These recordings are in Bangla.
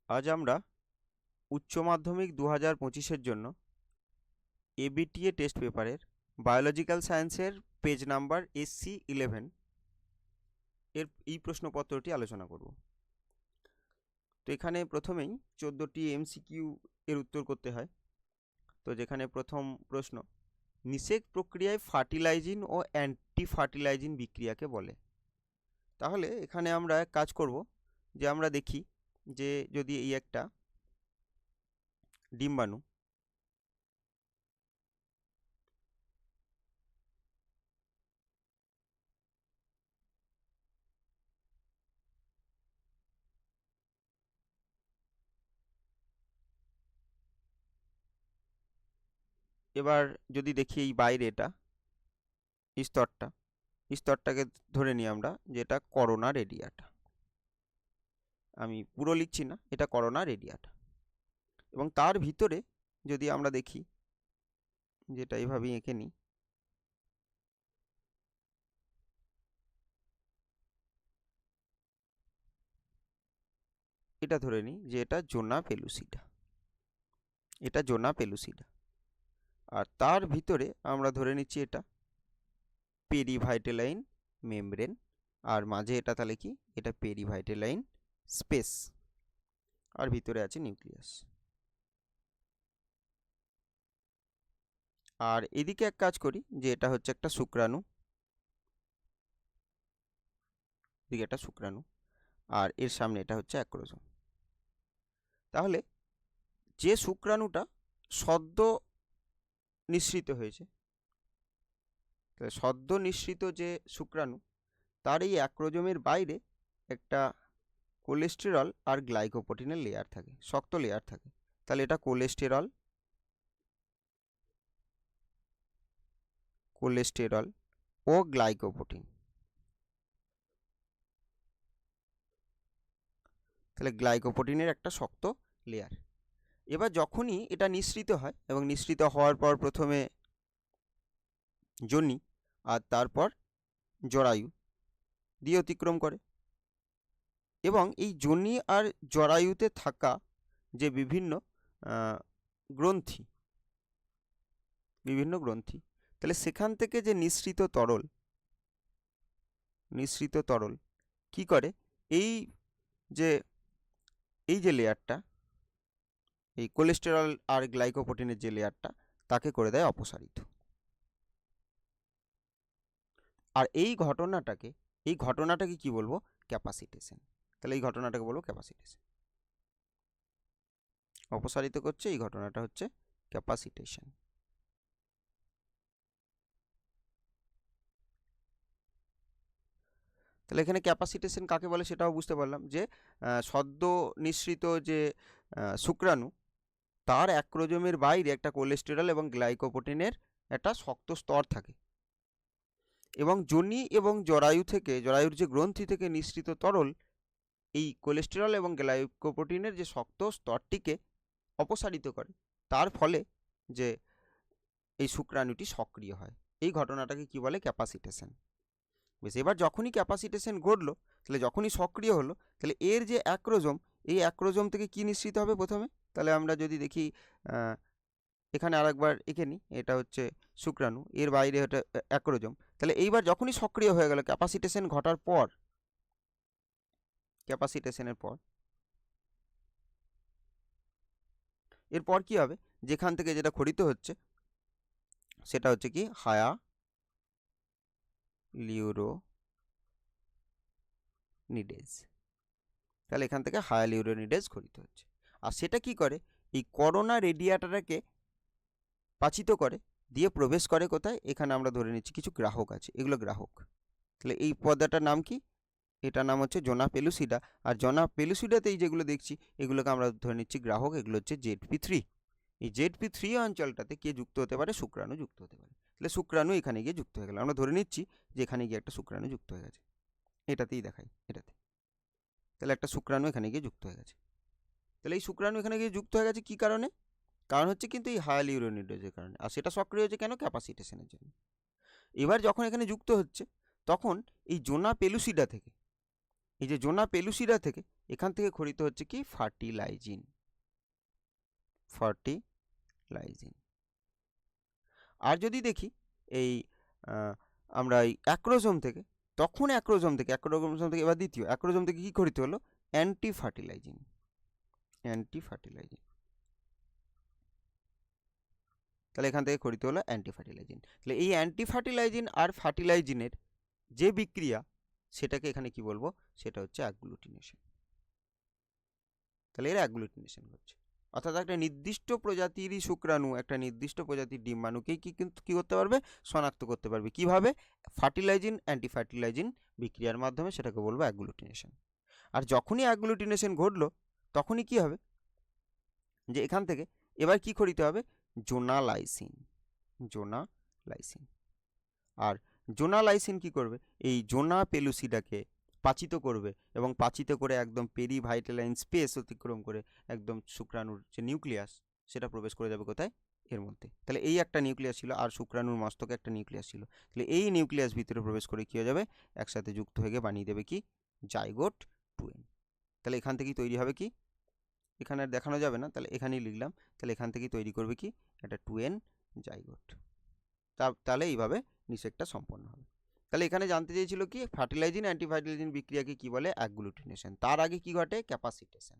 আজ আমরা উচ্চ মাধ্যমিক 2025-এর জন্য এবিটিএ টেস্ট পেপারের বায়োলজিক্যাল সায়েন্সের পেজ নাম্বার SC11 এর এই প্রশ্নপত্রটি আলোচনা করব। তো এখানে প্রথমেই 14টি MCQ এর উত্তর করতে হয়। তো যেখানে প্রথম প্রশ্ন, নিষেক প্রক্রিয়ায় ফার্টিলাইজিং ও অ্যান্টি ফার্টিলাইজিং বিক্রিয়াকে বলে। তাহলে এখানে আমরা এক কাজ করব, যে আমরা দেখি যে যদি এই একটা ডিম্বাণু এবার যদি দেখি এই বাইরে এটা স্তরটাকে ধরে নিই আমরা, যেটা করোনা রেডিয়াটা। আমি পুরো লিখছি না, এটা করোনা রেডিয়াটা। এবং তার ভিতরে যদি আমরা দেখি, যেটা এইভাবেই এঁকে নিই, এটা ধরে নিই যে এটা জোনা পেলুসিডা, এটা জোনা পেলুসিডা। আর তার ভিতরে আমরা ধরে নিচ্ছি এটা পেরিভাইটেলাইন মেমব্রেন, আর মাঝে এটা তাহলে কি, এটা পেরিভাইটেলাইন স্পেস, আর ভিতরে আছে নিউক্লিয়াস। আর এদিকে এক কাজ করি, যে এটা হচ্ছে একটা শুক্রাণু, এদিকে একটা শুক্রাণু, আর এর সামনে এটা হচ্ছে অ্যাক্রোজোম। তাহলে যে শুক্রাণুটা সদ্য নিঃসৃত হয়েছে, সদ্য নিঃসৃত যে শুক্রাণু, তার এই অ্যাক্রোজোমের বাইরে একটা কোলেস্টেরল আর গ্লাইকোপ্রোটিনের লেয়ার থাকে, শক্ত লেয়ার থাকে। তাহলে এটা কোলেস্টেরল ও গ্লাইকোপ্রোটিন। তাহলে গ্লাইকোপ্রোটিনের একটা শক্ত লেয়ার। এবার যখনই এটা নিঃসৃত হয়, এবং নিঃসৃত হওয়ার পর প্রথমে যোনি আর তারপর জরায়ু দিয়ে অতিক্রম করে, এবং এই যোনি আর জরায়ুতে থাকা যে বিভিন্ন গ্রন্থি, তাহলে সেখান থেকে যে নিঃসৃত তরল কি করে, এই যে লেয়ারটা, এই কোলেস্টেরল আর গ্লাইকোপ্রোটিনের যে লেয়ারটা, তাকে করে দেয় অপসারিত। আর এই ঘটনাটাকে কি বলবো, ক্যাপাসিটেশন। তাহলে এই ঘটনাটাকে বলবো ক্যাপাসিটেশন। অপসারিত করছে, এই ঘটনাটা হচ্ছে ক্যাপাসিটেশন। তাহলে এখানে ক্যাপাসিটেশন কাকে বলে সেটাও বুঝতে পারলাম, যে সদ্য নিঃসৃত যে শুক্রাণু, তার অ্যাক্রোজোমের বাইরে একটা কোলেস্টেরল এবং গ্লাইকোপ্রোটিনের একটা শক্ত স্তর থাকে, এবং যোনি এবং জরায়ুর যে গ্রন্থি থেকে নিঃসৃত তরল এই কোলেস্টেরল এবং গ্লাইকোপ্রোটিনের যে শক্ত স্তরটিকে অপসারিত করে, তার ফলে যে এই শুক্রাণুটি সক্রিয় হয়। এই ঘটনাটাকে কি বলে, ক্যাপাসিটেশন। বেশ, এবার যখনই ক্যাপাসিটেশন ঘটলো, তাহলে যখনই সক্রিয় হলো, তাহলে এর যে অ্যাক্রোজোম, এই অ্যাক্রোজোম থেকে কি নিঃসৃত হবে প্রথমে। তাহলে আমরা যদি দেখি, এখানে আরেকবার এঁকে নিই, এটা হচ্ছে শুক্রাণু, এর বাইরে ওটা অ্যাক্রোজোম। তাহলে এইবার যখনই সক্রিয় হয়ে গেল ক্যাপাসিটেশন ঘটার পর, ক্যাপাসিটেশনের পর এরপর কি হবে, যেখান থেকে যেটা খরিত হচ্ছে সেটা হচ্ছে কি হায়ালিউরোনিডেজ। তাহলে এখান থেকে হায়ালিউরোনিডেজ খরিত হচ্ছে। আর সেটা কি করে, এই করোনা রেডিয়াটাকে পাচিত করে, দিয়ে প্রবেশ করে কোথায়, এখানে আমরা ধরে নিচ্ছি কিছু গ্রাহক আছে, এগুলো গ্রাহক। তাহলে এই পর্দাটার নাম কি, এটার নাম হচ্ছে জোনা পেলুসিডা। আর জোনা পেলুসিডাতেই যেগুলো দেখছি, এগুলোকে আমরা ধরে নিচ্ছি গ্রাহক, এগুলো হচ্ছে ZP3। এই ZP3 অঞ্চলটাতে কে যুক্ত হতে পারে, শুক্রাণু যুক্ত হতে পারে। তাহলে শুক্রাণু এখানে গিয়ে যুক্ত হয়ে গেল, আমরা ধরে নিচ্ছি যে এখানে গিয়ে একটা শুক্রাণু যুক্ত হয়ে গেছে, এটাতেই দেখাই, এটাতে। তাহলে একটা শুক্রাণু এখানে গিয়ে যুক্ত হয়ে গেছে। তাহলে এই শুক্রাণু এখানে গিয়ে যুক্ত হয়ে গেছে কী কারণে, কারণ হচ্ছে কিন্তু এই হায়ালিউরোনিডেজের কারণে। আর সেটা সক্রিয় হচ্ছে কেন, ক্যাপাসিটেশনের জন্য। এবার যখন এখানে যুক্ত হচ্ছে, তখন এই জোনা পেলুসিডা থেকে এই যে জোনা পেলুসিডা থেকে, এখান থেকে খরিত হচ্ছে কি ফার্টিলাইজিন। আর যদি দেখি এই আমরা এই অ্যাক্রোজোম থেকে, তখন অ্যাক্রোজোম থেকে এবার দ্বিতীয় অ্যাক্রোজোম থেকে কি খরিত হলো অ্যান্টি ফার্টিলাইজিন। তাহলে এখান থেকে খরিত হলো অ্যান্টি ফার্টিলাইজিন। তাহলে এই অ্যান্টি ফার্টিলাইজিন আর ফার্টিলাইজিনের যে বিক্রিয়া, সেটাকে এখানে কি বলবো, সেটা হচ্ছে অ্যাগ্লুটিনেশন। তাহলে এর অ্যাগ্লুটিনেশন হচ্ছে, অর্থাৎ একটা নির্দিষ্ট প্রজাতিরই শুক্রাণু একটা নির্দিষ্ট প্রজাতির ডিম্বাণুকেই কিন্তু কি করতে পারবে, শনাক্ত করতে পারবে। কিভাবে? ফার্টিলাইজিন অ্যান্টি ফার্টিলাইজিন বিক্রিয়ার মাধ্যমে, সেটাকে বলবো অ্যাগ্লুটিনেশন। আর যখনই অ্যাগ্লুটিনেশন ঘটলো, তখনই কি হবে, যে এখান থেকে এবার কি করিতে হবে, জোনালাইসিন। আর জোনালাইসিন কি করবে, এই জোনা পেলুসিডাকে পাচিত করবে, এবং পাচিত করে একদম পেরিভাইটালাইন স্পেস অতিক্রম করে একদম শুক্রাণুর যে নিউক্লিয়াস, সেটা প্রবেশ করে যাবে কোথায়, এর মধ্যে। তাহলে এই একটা নিউক্লিয়াস ছিল, আর শুক্রাণুর মস্তকে একটা নিউক্লিয়াস ছিল। তাহলে এই নিউক্লিয়াস ভিতরে প্রবেশ করে কি হয়ে যাবে, একসাথে যুক্ত হয়ে গিয়ে বানিয়ে দেবে কি, জাইগোট 2n। তাহলে এখান থেকেই তৈরি হবে কি, এখানে আর দেখানো যাবে না, তাহলে এখানেই লিখলাম। তাহলে এখান থেকেই তৈরি করবে কি, একটা 2n জাইগোট। তাহলে এইভাবে নিষেকটা সম্পন্ন হবে। তাহলে এখানে জানতে চেয়েছিল কি, ফার্টিলাইজিন অ্যান্টি ফার্টিলাইজিন বিক্রিয়াকে কি বলে, অ্যাগ্লুটিনেশন। তার আগে কি ঘটে, ক্যাপাসিটেশন।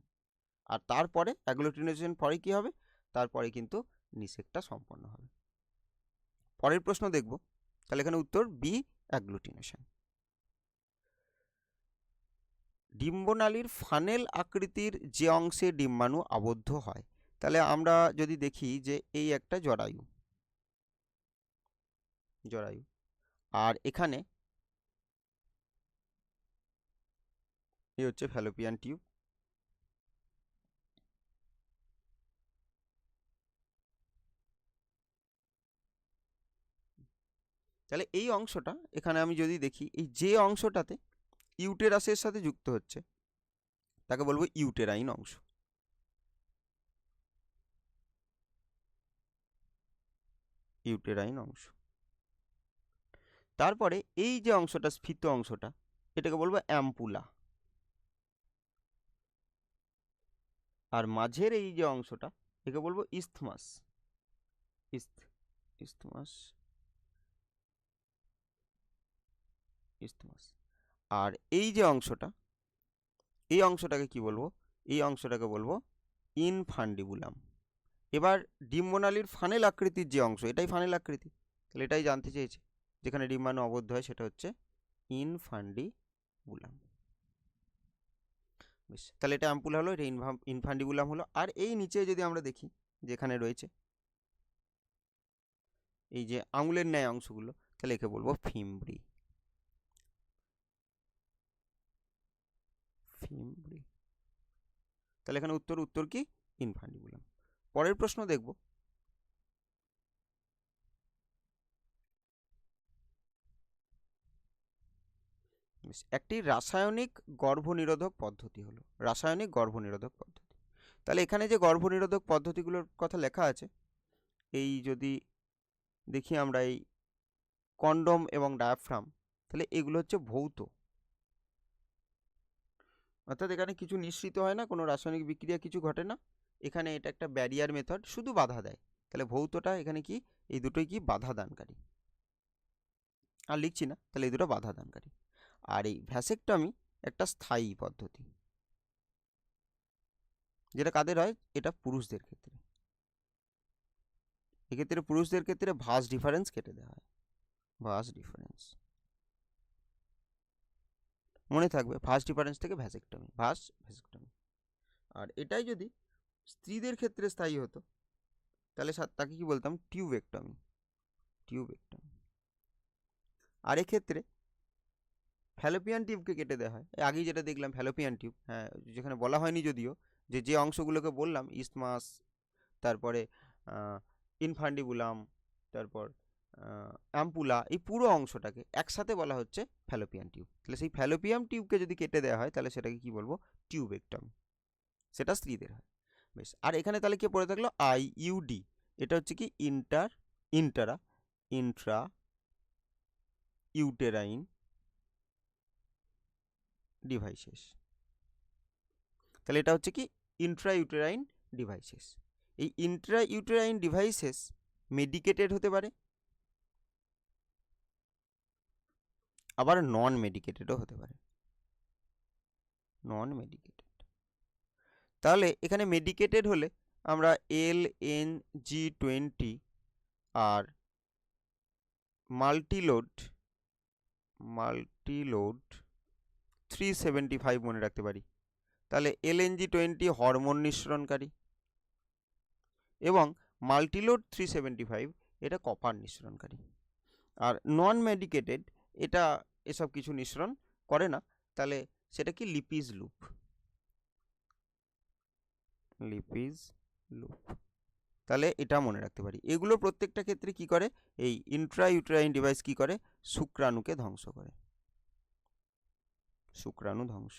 আর তারপরে অ্যাগ্লুটিনেশন পরে কি হবে, তারপরে কিন্তু নিষেকটা সম্পন্ন হবে। পরের প্রশ্ন দেখব, তাহলে এখানে উত্তর বি, অ্যাগ্লুটিনেশন। ডিম্বনালীর ফানেল আকৃতির যে অংশে ডিম্বাণু আবদ্ধ হয়, তাহলে আমরা যদি দেখি যে এই একটা জরায়ু, আর এখানে এই হচ্ছে ফ্যালোপিয়ান টিউব। তাহলে এই অংশটা এখানে আমি যদি দেখি, এই যে অংশটাতে ইউটেরাসের সাথে যুক্ত হচ্ছে, তাকে বলবো ইউটেরাইন অংশ। তারপরে এই যে অংশটা, স্ফীত অংশটা, এটাকে বলবো অ্যাম্পুলা। আর মাঝের এই যে অংশটা, একে বলবো ইস্থমাস। আর এই যে অংশটা, এই অংশটাকে কি বলবো, এই অংশটাকে বলবো ইনফান্ডিবুলাম। এবার ডিম্বনালীর ফানেল আকৃতির যে অংশ, এটাই ফানেল আকৃতি, তাহলে এটাই জানতে চেয়েছে, যেখানে ডিম্বাণু আবদ্ধ হয়, সেটা হচ্ছে ইনফান্ডিবুলাম। বেশ, তাহলে এটা অ্যাম্পুলা হলো, এটা ইনফান্ডিবুলাম হলো। আর এই নিচে যদি আমরা দেখি, যেখানে রয়েছে এই যে আঙুলের ন্যায় অংশগুলো, তাহলে একে বলবো ফিমব্রি। তাহলে এখানে উত্তর কি, ইনফান্ডিবুলাম। পরের প্রশ্ন দেখব, একটি রাসায়নিক গর্ভনিরোধক পদ্ধতি হলো, তাহলে এখানে যে গর্ভনিরোধক পদ্ধতিগুলোর কথা লেখা আছে, এই যদি দেখি আমরা এই কন্ডম এবং ডায়াফ্রাম, তাহলে এগুলো হচ্ছে ভৌত, অর্থাৎ এখানে কিছু নিঃসৃত হয় না, কোনো রাসায়নিক বিক্রিয়া কিছু ঘটে না। এখানে এটা একটা ব্যারিয়ার মেথড, শুধু বাধা দেয়। তাহলে ভৌতটা এখানে কি, এই দুটোই কি বাধা দানকারী। আর লিখছি না, তাহলে এই দুটো বাধা দানকারী। আর এই ভ্যাসেকটমি একটা স্থায়ী পদ্ধতি, যেটা কাদের হয়, এটা পুরুষদের ক্ষেত্রে। এক্ষেত্রে পুরুষদের ক্ষেত্রে ভাস ডিফারেন্স কেটে দেওয়া হয়, মনে থাকবে, ভাস ডিফারেন্স থেকে ভ্যাসেকটমি। আর এটাই যদি স্ত্রীদের ক্ষেত্রে স্থায়ী হতো, তাহলে তাকে কি বলতাম, টিউবেক্টমি। আর এক্ষেত্রে ফ্যালোপিয়ান টিউবকে কেটে দেওয়া হয়, আগেই যেটা দেখলাম ফ্যালোপিয়ান টিউব, হ্যাঁ, যেখানে বলা হয়নি যদিও, যে অংশগুলোকে বললাম, ইসমাস, তারপরে ইনফান্ডিবুলাম, তারপর অ্যাম্পুলা, এই পুরো অংশটাকে একসাথে বলা হচ্ছে ফ্যালোপিয়ান টিউব। তাহলে সেই ফ্যালোপিয়ান টিউবকে যদি কেটে দেওয়া হয়, তাহলে সেটাকে কি বলবো, টিউবেক্টমি। সেটা স্ত্রীদের হয়। বেশ, আর এখানে তাহলে কি পড়ে থাকলো, আইইউডি। এটা হচ্ছে কি ইন্ট্রা ইউটেরাইন ডিভাইসেস। তাহলে এটা হচ্ছে কি ইন্ট্রাইউটেরাইন ডিভাইসেস। এই ইন্ট্রাইউটেরাইন ডিভাইসেস মেডিকেটেড হতে পারে, আবার নন মেডিকেটেডও হতে পারে। নন মেডিকেটেড, তাহলে এখানে মেডিকেটেড হলে আমরা LNG20 আর মাল্টিলোড 375 মনে রাখতে পারি। তাহলে LNG20 হরমোন নিঃসরণকারী এবং মাল্টিলোড 375 এটা কপার নিঃসরণকারী। আর নন মেডিকেটেড এটা এসব কিছু নিঃসরণ করে না, তাহলে সেটা কি লিপিজ লুপ। তাহলে এটা মনে রাখতে পারি। এগুলো প্রত্যেকটা ক্ষেত্রে কি করে, এই ইন্ট্রাইউটেরাইন ডিভাইস কি করে, শুক্রাণুকে ধ্বংস করে, শুক্রাণু ধ্বংস।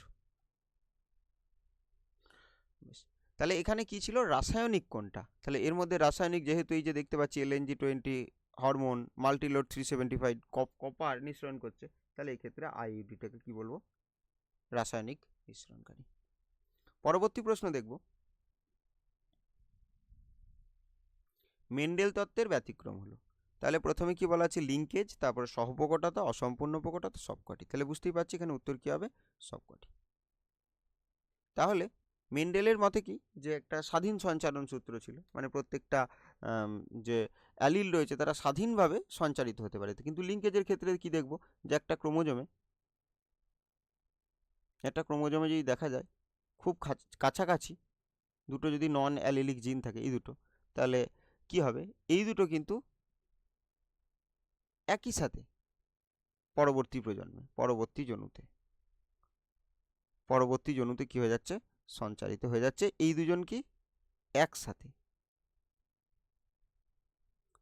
তাহলে এখানে কি ছিল, রাসায়নিক কোনটা, তাহলে এর মধ্যে রাসায়নিক যেহেতু এই যে দেখতে পাচ্ছি LNG20 হরমোন, মাল্টিলোড 375 কপার নিঃসরণ করছে, তাহলে এই ক্ষেত্রে আইইউডিটাকে কি বলবো, রাসায়নিক নিঃসরণকারী। পরবর্তী প্রশ্ন দেখব, মেন্ডেল তত্ত্বের ব্যতিক্রম হলো। তাহলে প্রথমে কি বলা আছে, লিঙ্কেজ, তারপরে সহপ্রকটতা, অসম্পূর্ণ প্রকটতা, সবকটি। তাহলে বুঝতেই পারছি এখানে উত্তর কি হবে, সবকটি। তাহলে মেন্ডেলের মতে কি, যে একটা স্বাধীন সঞ্চালন সূত্র ছিল, মানে প্রত্যেকটা যে অ্যালিল রয়েছে তারা স্বাধীনভাবে সঞ্চারিত হতে পারে। কিন্তু লিঙ্কেজের ক্ষেত্রে কি দেখব, যে একটা ক্রোমোজোমে যদি দেখা যায় খুব কাছাকাছি দুটো যদি নন অ্যালিলিক জিন থাকে, এই দুটো, তাহলে কি হবে, এই দুটো কিন্তু একই সাথে পরবর্তী প্রজন্মে পরবর্তী জনুতে কি হয়ে যাচ্ছে, সঞ্চারিত হয়ে যাচ্ছে, এই দুজন কি একসাথে।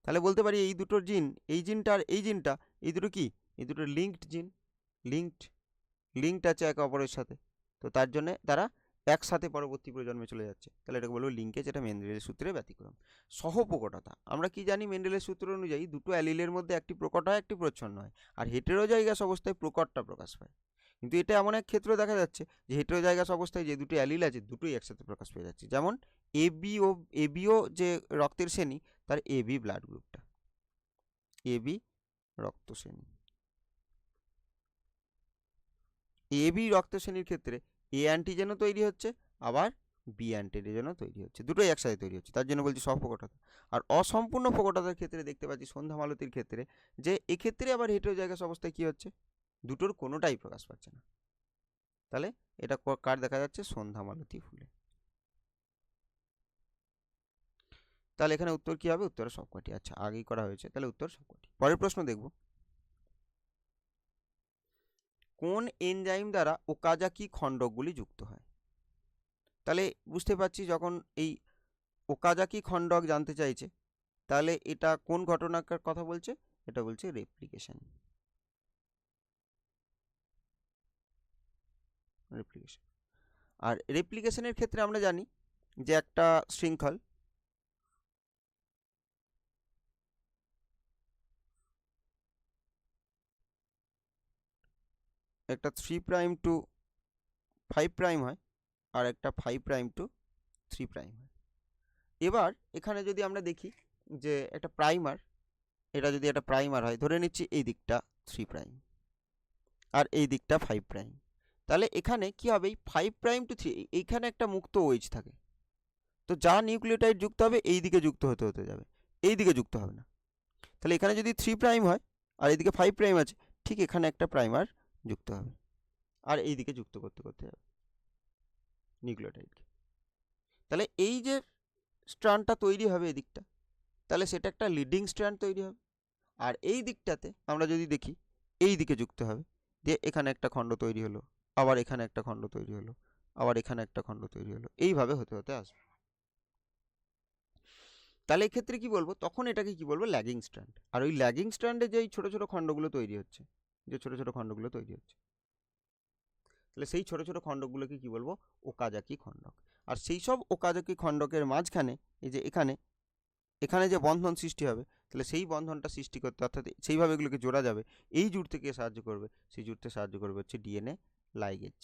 তাহলে বলতে পারি এই দুটোর জিন, এই জিনটা আর এই জিনটা, এই দুটো কি, এই দুটো লিঙ্কড জিন, লিঙ্কড আছে একে অপরের সাথে, তো তার জন্য তারা একসাথে পরবর্তী প্রজন্মে চলে যাচ্ছে। তাহলে এটাকে বলবো লিঙ্কেজ, এটা মেন্ডেলের সূত্রের ব্যতিক্রম। সহপ্রকটতা, আমরা কি জানি মেন্ডেলের সূত্র অনুযায়ী দুটো অ্যালিলের মধ্যে একটি প্রকট হয়, একটি প্রচ্ছন্ন হয়, আর হেটেরোজাইগাস অবস্থায় প্রকটটা প্রকাশ পায়। কিন্তু এটা এমন এক ক্ষেত্র দেখা যাচ্ছে যে হেটেরোজাইগাস অবস্থায় যে দুটো অ্যালিল আছে দুটোই একসাথে প্রকাশ পেয়ে যাচ্ছে। যেমন এবিও যে রক্তের শ্রেণী, তার এবি ব্লাড গ্রুপটা, এবি রক্ত শ্রেণী, এবি রক্ত শ্রেণীর ক্ষেত্রে এ অ্যান্টিজেনও তৈরি হচ্ছে, আবার বি অ্যান্টিজেনও তৈরি হচ্ছে, দুটোই একসাথে তৈরি হচ্ছে, তার জন্য বলছি সহপ্রকটতা। আর অসম্পূর্ণ প্রকটতার ক্ষেত্রে দেখতে পাচ্ছি সন্ধ্যা মালতীর ক্ষেত্রে, যে এক্ষেত্রে আবার হেটেরোজাইগাস অবস্থায় কি হচ্ছে, দুটোর কোনোটাই প্রকাশ পাচ্ছে না। তাহলে এটা কার দেখা যাচ্ছে, সন্ধ্যা মালতী ফুলে। তাহলে এখানে উত্তর কি হবে, উত্তর সবকটি। আচ্ছা, আগেই করা হয়েছে, তাহলে উত্তর সবকটি। পরের প্রশ্ন দেখব, কোন এনজাইম দ্বারা ওকাজাকি খণ্ডকগুলি যুক্ত হয়। তাহলে বুঝতে পারছি যখন এই ওকাজাকি খণ্ডক জানতে চাইছে, তাহলে এটা কোন ঘটনার কথা বলছে, এটা বলছে রেপ্লিকেশন। আর রেপ্লিকেশনের ক্ষেত্রে আমরা জানি যে একটা শৃঙ্খল, একটা 3' to 5' হয়, আর একটা 5' to 3' হয়। এবার এখানে যদি আমরা দেখি যে একটা প্রাইমার, এটা যদি একটা প্রাইমার হয়, ধরে নিচ্ছি এই দিকটা 3' আর এই দিকটা 5', তাহলে এখানে কি হবে, এই 5' to 3 এইখানে একটা মুক্ত ওয়েজ থাকে, তো যা নিউক্লিওটাইড যুক্ত হবে এই দিকে যুক্ত হতে হতে যাবে, এই দিকে যুক্ত হবে না। তাহলে এখানে যদি 3' হয় আর এইদিকে 5' আছে, ঠিক এখানে একটা প্রাইমার যুক্ত হবে, আর এই দিকে যুক্ত করতে করতে যাবে নিউক্লিওটাইডকে। তাহলে এই যে স্ট্র্যান্ডটা তৈরি হবে এদিকটা, তাহলে সেটা একটা লিডিং স্ট্র্যান্ড তৈরি হবে। আর এই দিকটাতে আমরা যদি দেখি, এই দিকে যুক্ত হবে, দিয়ে এখানে একটা খণ্ড তৈরি হলো, আবার এখানে একটা খণ্ড তৈরি হলো, আবার এখানে একটা খণ্ড তৈরি হলো, এইভাবে হতে হতে আসবে। তাহলে এক্ষেত্রে কি বলবো, তখন এটাকে কি বলবো, ল্যাগিং স্ট্র্যান্ড। আর ওই ল্যাগিং স্ট্র্যান্ডে যে ছোট ছোট খণ্ডগুলো তৈরি হচ্ছে, তাহলে সেই ছোট ছোট খণ্ডগুলোকে কি বলবো, ওকাজাকি খণ্ডক। আর সেই সব ওকাজাকি খণ্ডকের মাঝখানে এই যে এখানে যে বন্ধন সৃষ্টি হবে, তাহলে সেই বন্ধনটা সৃষ্টি করতে, অর্থাৎ সেইভাবে এগুলোকে জোড়া যাবে, এই জুড়তে কে সাহায্য করবে, সেই জুড়তে সাহায্য করবে হচ্ছে ডিএনএ লাইগেজ।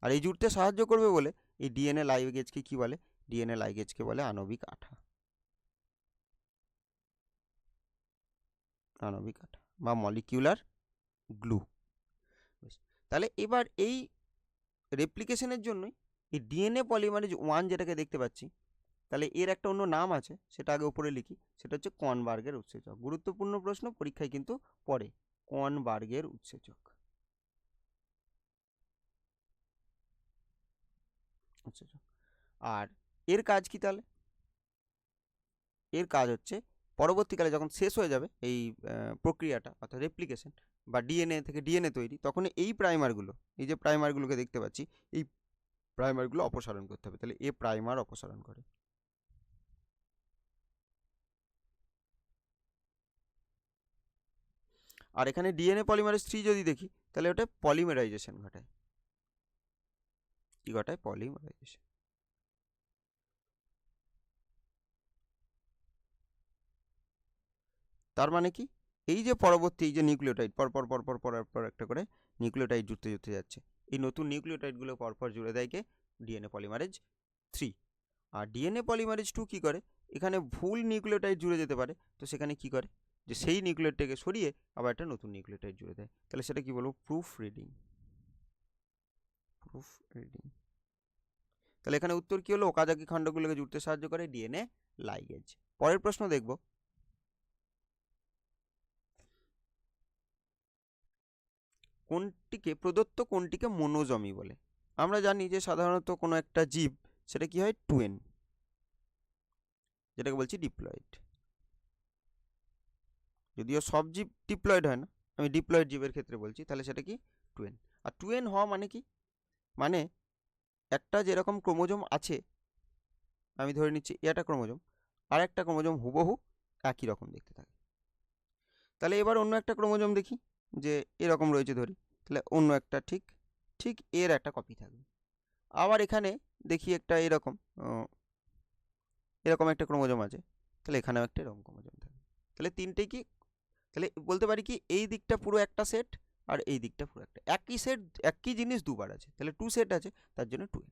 আর এই জুড়তে সাহায্য করবে বলে এই ডিএনএ লাইগেজকে কি বলে? ডিএনএ লাইগেজকে বলে আণবিক আঠা। আণবিক আঠা বা মলিকিউলার গ্লু। তাহলে এবার এই রেপ্লিকেশনের জন্যই এই ডিএনএ পলিমারেজ 1 যেটাকে দেখতে পাচ্ছি, তাহলে এর একটা অন্য নাম আছে, সেটা আগে উপরে লিখি, সেটা হচ্ছে কনবার্গের উৎসেচক। গুরুত্বপূর্ণ প্রশ্ন, পরীক্ষায় কিন্তু পড়ে, কনবার্গের উৎসেচক। আর এর কাজ কি তাহলে? এর কাজ হচ্ছে পরবর্তীকালে যখন শেষ হয়ে যাবে এই প্রক্রিয়াটা, অর্থাৎ রেপ্লিকেশন বা ডিএনএ থেকে ডিএনএ তৈরি, তখন এই প্রাইমারগুলো, এই যে প্রাইমারগুলোকে দেখতে পাচ্ছি, এই প্রাইমারগুলো অপসারণ করতে হবে। তাহলে এ প্রাইমার অপসারণ করে। আর এখানে ডিএনএ পলিমারেজ 3 যদি দেখি, তাহলে ওটা পলিমারাইজেশন ঘটায়। কি ঘটায়? পলিমারাইজেশন। তার মানে কি? এই যে পরবর্তী এই যে নিউক্লিওটাইড পর একটা করে নিউক্লিওটাইড জুড়তে জুড়তে যাচ্ছে, এই নতুন নিউক্লিওটাইডগুলো পরপর জুড়ে দেয় কে? DNA polymerase 3। আর ডিএনএ পলিমারেজ 2 কি করে? এখানে ভুল নিউক্লিওটাইড জুড়ে যেতে পারে, তো সেখানে কি করে? যে সেই নিউক্লিওটাইডটাকে সরিয়ে আবার একটা নতুন নিউক্লিওটাইড জুড়ে দেয়। তাহলে সেটা কি বলবো? Proof reading. Proof reading. তাহলে এখানে উত্তর কি হলো? ওকাজাকি খণ্ডগুলোকে জুড়তে সাহায্য করে ডিএনএ লাইগেজ। পরের প্রশ্ন দেখব, কোনটিকে প্রদত্ত কোনটিকে মনোজমি বলে? আমরা জানি যে সাধারণত কোনো একটা জীব, সেটা কি হয়? টুয়েন, যেটাকে বলছি ডিপ্লয়েড। যদিও সব জীব ডিপ্লয়েড হয় না, আমি ডিপ্লয়েড জীবের ক্ষেত্রে বলছি। তাহলে সেটা কি? টুয়েন। আর টুয়েন হওয়া মানে কি? মানে একটা যেরকম ক্রোমোজোম আছে, আমি ধরে নিচ্ছি এটা ক্রোমোজোম, আর একটা ক্রোমোজোম হুবহু একই রকম দেখতে থাকে। তাহলে এবার অন্য একটা ক্রোমোজোম দেখি, যে এরকম রয়েছে ধরি, তাহলে অন্য একটা ঠিক ঠিক এর একটা কপি থাকবে। আবার এখানে দেখি একটা এরকম এরকম একটা ক্রোমোজোম আছে, তাহলে এখানেও একটা এরকম ক্রোমোজোম থাকবে। তাহলে তিনটেই কি? তাহলে বলতে পারি কি এই দিকটা পুরো একটা সেট, আর এই দিকটা পুরো একটা একই সেট, একই জিনিস দুবার আছে, তাহলে 2 সেট আছে, তার জন্য 2।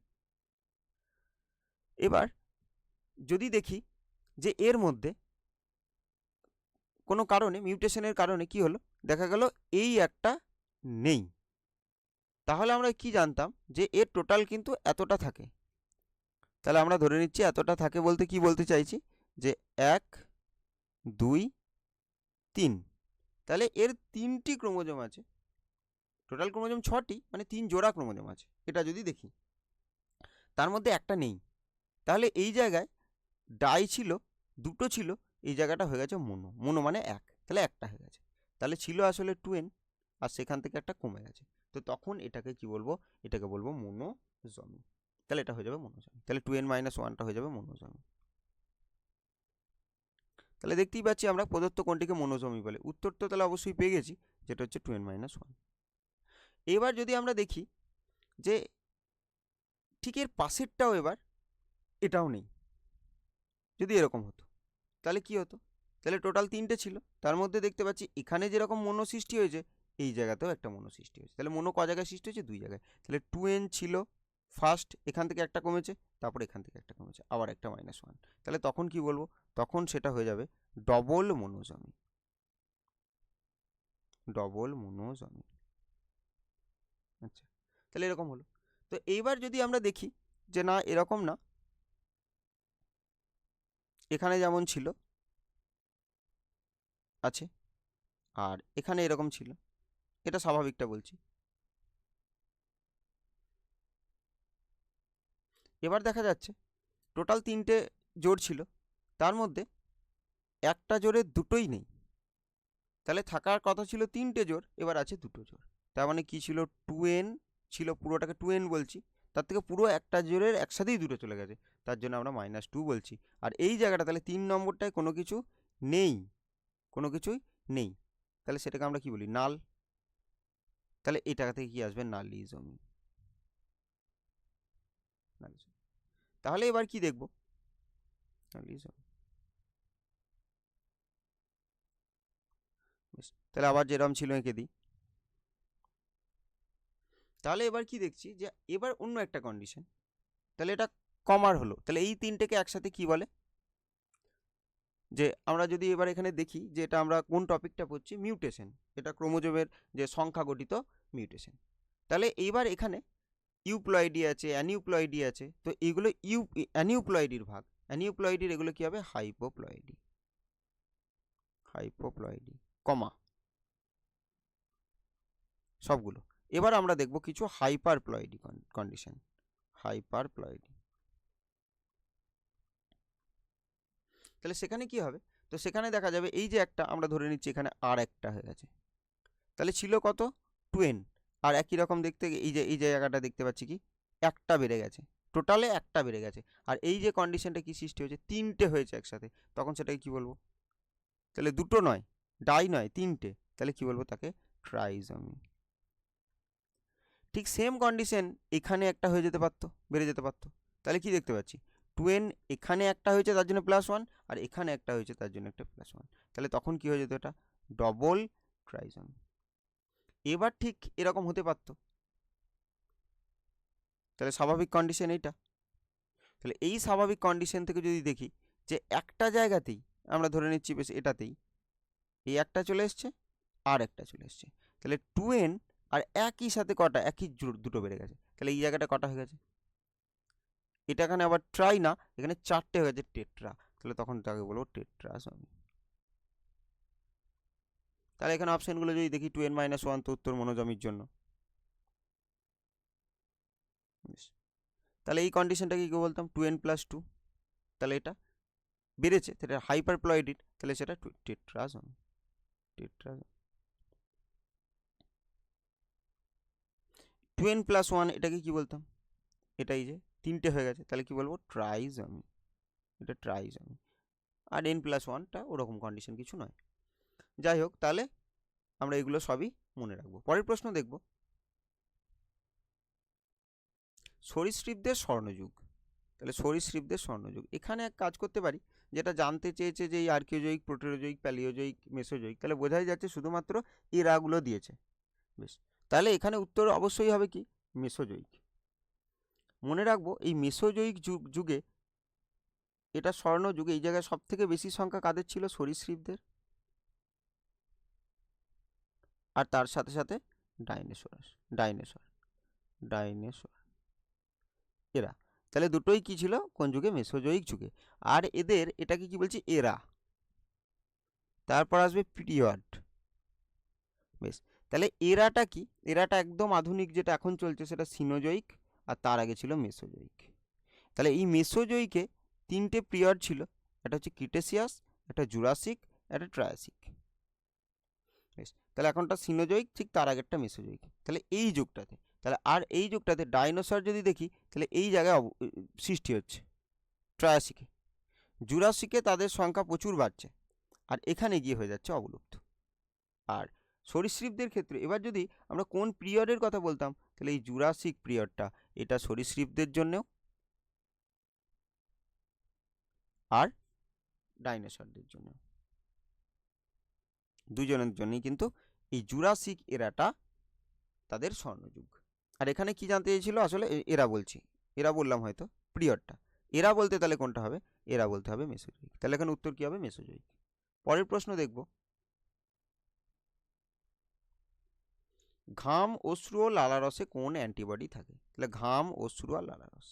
এবার যদি দেখি যে এর মধ্যে কোনো কারণে, মিউটেশনের কারণে কি হলো, দেখা গেল এই একটা নেই, তাহলে আমরা কি জানতাম? যে এর টোটাল কিন্তু এতটা থাকে। তাহলে আমরা ধরে নিচ্ছি এতটা থাকে বলতে কি বলতে চাইছি, যে 1 2 3। তাহলে এর 3টি ক্রোমোজোম আছে, টোটাল ক্রোমোজোম 6টি, মানে 3 জোড়া ক্রোমোজোম আছে। এটা যদি দেখি, তার মধ্যে একটা নেই, তাহলে এই জায়গায় ডাই ছিল, দুটো ছিল, এই জায়গাটা হয়ে গেছে মোনো। মোনো মানে এক, তাহলে একটা হয়ে গেছে। তাহলে ছিল আসলে টুয়েন, আর সেখান থেকে একটা কমে গেছে। তো তখন এটাকে কি বলবো? এটাকে বলবো মোনোজমি। তাহলে এটা হয়ে যাবে মোনোজমি। তাহলে 2n-1টা হয়ে যাবে মোনোজমি। তাহলে দেখতেই পাচ্ছি আমরা প্রদত্ত কোনটিকে মনোজমি বলে। উত্তর তো তাহলে অবশ্যই পেয়ে গেছি, যেটা হচ্ছে 2n-1। এবার যদি আমরা দেখি যে ঠিক এর পাশেরটাও এবার এটাও নেই, যদি এরকম হতো তাহলে কি হতো? তাহলে টোটাল 3টে ছিল, তার মধ্যে দেখতে পাচ্ছি এখানে যেরকম মনো সৃষ্টি হয়েছে, এই জায়গাতেও একটা মনো সৃষ্টি হয়েছে। তাহলে মনো ক জায়গায় সৃষ্টি হয়েছে? 2 জায়গায়। তাহলে 2n ছিল ফার্স্ট, এখান থেকে একটা কমেছে, তারপর এখান থেকে একটা কমেছে, আবার একটা -1। তাহলে তখন কি বলবো? তখন সেটা হয়ে যাবে ডবল মনোজমি। ডবল মনোজমি। আচ্ছা, তাহলে এরকম হলো। তো এইবার যদি আমরা দেখি যে না, এরকম না, এখানে যেমন ছিল আছে, আর এখানে এরকম ছিল, এটা স্বাভাবিকটা বলছি। এবার দেখা যাচ্ছে টোটাল 3টে জোড় ছিল, তার মধ্যে একটা জোড়ে দুটোই নেই। তাহলে থাকার কথা ছিল 3টে জোড়, এবার আছে 2টো জোড়। তার মানে কি ছিল? 2n ছিল, পুরোটাকে 2n বলছি, তার থেকে পুরো একটা জোড়ের একসাথেই দুটো চলে গেছে, তার জন্য আমরা -2 বলছি। আর এই জায়গাটা তাহলে 3 নম্বরটায় কোনো কিছু নেই, কোনো কিছুই নেই, তাহলে সেটাকে আমরা কি বলি? নাল। তাহলে এটা থেকে কি আসবে? নালিজমি। তাহলে এবার কি দেখব? নালিজমি। তাহলে আবার যেরকম ছিল এঁকে দিই। তাহলে এবার কি দেখছি যে এবার অন্য একটা কন্ডিশন, তাহলে এটা কমার হলো, তাহলে এই তিনটেকে একসাথে কি বলে, যে আমরা যদি এবার এখানে দেখি যে এটা আমরা কোন টপিকটা পড়ছি, মিউটেশন, এটা ক্রোমোজোমের যে সংখ্যা গঠিত মিউটেশন। তাহলে এইবার এখানে ইউপ্লয়েডি আছে, অ্যানিউপ্লয়েডি আছে, তো এইগুলো অ্যানিউপ্লয়েডির ভাগ, অ্যানিউপ্লয়েডির এগুলো কি হবে, হাইপোপ্লয়েডি, হাইপোপ্লয়েডি, কমা সবগুলো। এবার আমরা দেখব কিছু হাইপারপ্লয়েডি কন্ডিশন, হাইপারপ্লয়েডি। তাহলে সেখানে কি হবে, তো সেখানে দেখা যাবে এই যে একটা আমরা ধরে নিচ্ছি এখানে আর একটা হয়ে গেছে, তাহলে ছিল কত 2n, আর একই রকম দেখতে এই যে জায়গাটা দেখতে পাচ্ছি কি একটা বেড়ে গেছে, টোটালে একটা বেড়ে গেছে, আর এই যে কন্ডিশনটা কি সৃষ্টি হয়েছে, তিনটে হয়েছে একসাথে, তখন সেটাকে কি বলবো, তাহলে দুটো নয়, ডাই নয়, তিনটে, তাহলে কি বলবো তাকে, ট্রাইজমি। ঠিক সেম কন্ডিশন এখানে একটা হয়ে যেতে পারতো, বেড়ে যেতে পারতো, তাহলে কি দেখতে পাচ্ছি 2n এখানে একটা হয়েছে তার জন্য +1, আর এখানে একটা হয়েছে তার জন্য একটা +1, তাহলে তখন কি হয়ে যেত, এটা ডবল ট্রাইজমি। এবার ঠিক এরকম হতে পারতো, তাহলে স্বাভাবিক কন্ডিশন এইটা, তাহলে এই স্বাভাবিক কন্ডিশন থেকে যদি দেখি যে একটা জায়গাতেই আমরা ধরে নিচ্ছি বেশ এটাতেই এই একটা চলে এসছে আর একটা চলে এসছে, তাহলে 2n আর একই সাথে কটা, একই দুটো বেড়ে গেছে, তাহলে এই জায়গাটা কটা হয়ে গেছে, এটা এখানে আবার ট্রাই না, এখানে চারটে হয়ে গেছে টেট্রা, তাহলে তখন তাকে বলবো টেট্রাজমি। তাহলে এখানে অপশনগুলো যদি দেখি 2n-1 তো উত্তর মনোজমির জন্য, তাহলে এই কন্ডিশনটাকে কি বলতাম 2n+2, তাহলে এটা বেড়েছে, সেটা হাইপারপ্লয়েডিড, তাহলে সেটা টেট্রাজমি, টেট্রাজমি। 2n+1 এটাকে কি বলতাম, এটাই যে তিনটে হয়ে গেছে, তাহলে কি বলবো ট্রাইজমি, এটা ট্রাইজমি, আর n+1টা ওরকম কন্ডিশন কিছু নয়। যাই হোক, তাহলে আমরা এগুলো সবই মনে রাখবো। পরের প্রশ্ন দেখব, সরীসৃপদের স্বর্ণযুগ। তাহলে সরীসৃপদের স্বর্ণযুগ, এখানে এক কাজ করতে পারি, যেটা জানতে চেয়েছে যে এই আর্কিওজয়িক, প্রোটেরোজয়িক, প্যালিওজয়িক, মেসোজয়িক, তাহলে বোঝাই যাচ্ছে শুধুমাত্র এরাগুলো দিয়েছে, বেশ, তাহলে এখানে উত্তর অবশ্যই হবে কি মেসোজয়িক। মনে রাখবো এই মেসোজয়িক যুগে, এটা স্বর্ণযুগে, এই জায়গায় সব থেকে বেশি সংখ্যা কাদের ছিল, সরীসৃপদের, আর তার সাথে সাথে ডাইনোসর, ডাইনোসর, ডাইনোসর এরা, তাহলে দুটোই কি ছিল কোন যুগে, মেসোজয়িক যুগে। আর এদের এটাকে কি বলছি, এরা, তারপর আসবে পিরিয়ড, বেশ, তাহলে এরাটা কি, এরাটা একদম আধুনিক যেটা এখন চলছে সেটা সিনোজয়িক, আর তার আগে ছিল মেসোজয়িক। তাহলে এই মেসোজয়িকে তিনটে পিরিয়ড ছিল, একটা হচ্ছে ক্রিটেসিয়াস, একটা জুরাসিক, একটা ট্রায়াসিক, বেশ, তাহলে এখনটা সিনোজয়িক, ঠিক তার আগেরটা মেসোজয়িক, তাহলে এই যুগটাতে, তাহলে আর এই যুগটাতে ডাইনোসর যদি দেখি, তাহলে এই জায়গায় সৃষ্টি হচ্ছে ট্রায়াসিকে, জুরাসিকে তাদের সংখ্যা প্রচুর বাড়ছে, আর এখানে গিয়ে হয়ে যাচ্ছে অবলুপ্ত। আর সরীসৃপদের ক্ষেত্রে এবার যদি আমরা কোন পিরিয়ডের কথা বলতাম, তাহলে এই জুরাসিক পিরিয়ডটা, এটা সরীসৃপদের জন্যও আর ডাইনোসরদের জন্য, দুজনের জন্যই কিন্তু এই জুরাসিক এরাটা তাদের স্বর্ণযুগ। আর এখানে কি জানতে চেয়েছিল, আসলে এরা বলছি, এরা বললাম হয়তো পিরিয়ডটা, এরা বলতে তাহলে কোনটা হবে, এরা বলতে হবে মেসোজয়িক, তাহলে এখানে উত্তর কি হবে, মেসোজয়িক। পরের প্রশ্ন দেখব, ঘাম, অশ্রু ও লালারসে কোন অ্যান্টিবডি থাকে, তাহলে ঘাম, অশ্রু আর লালারস,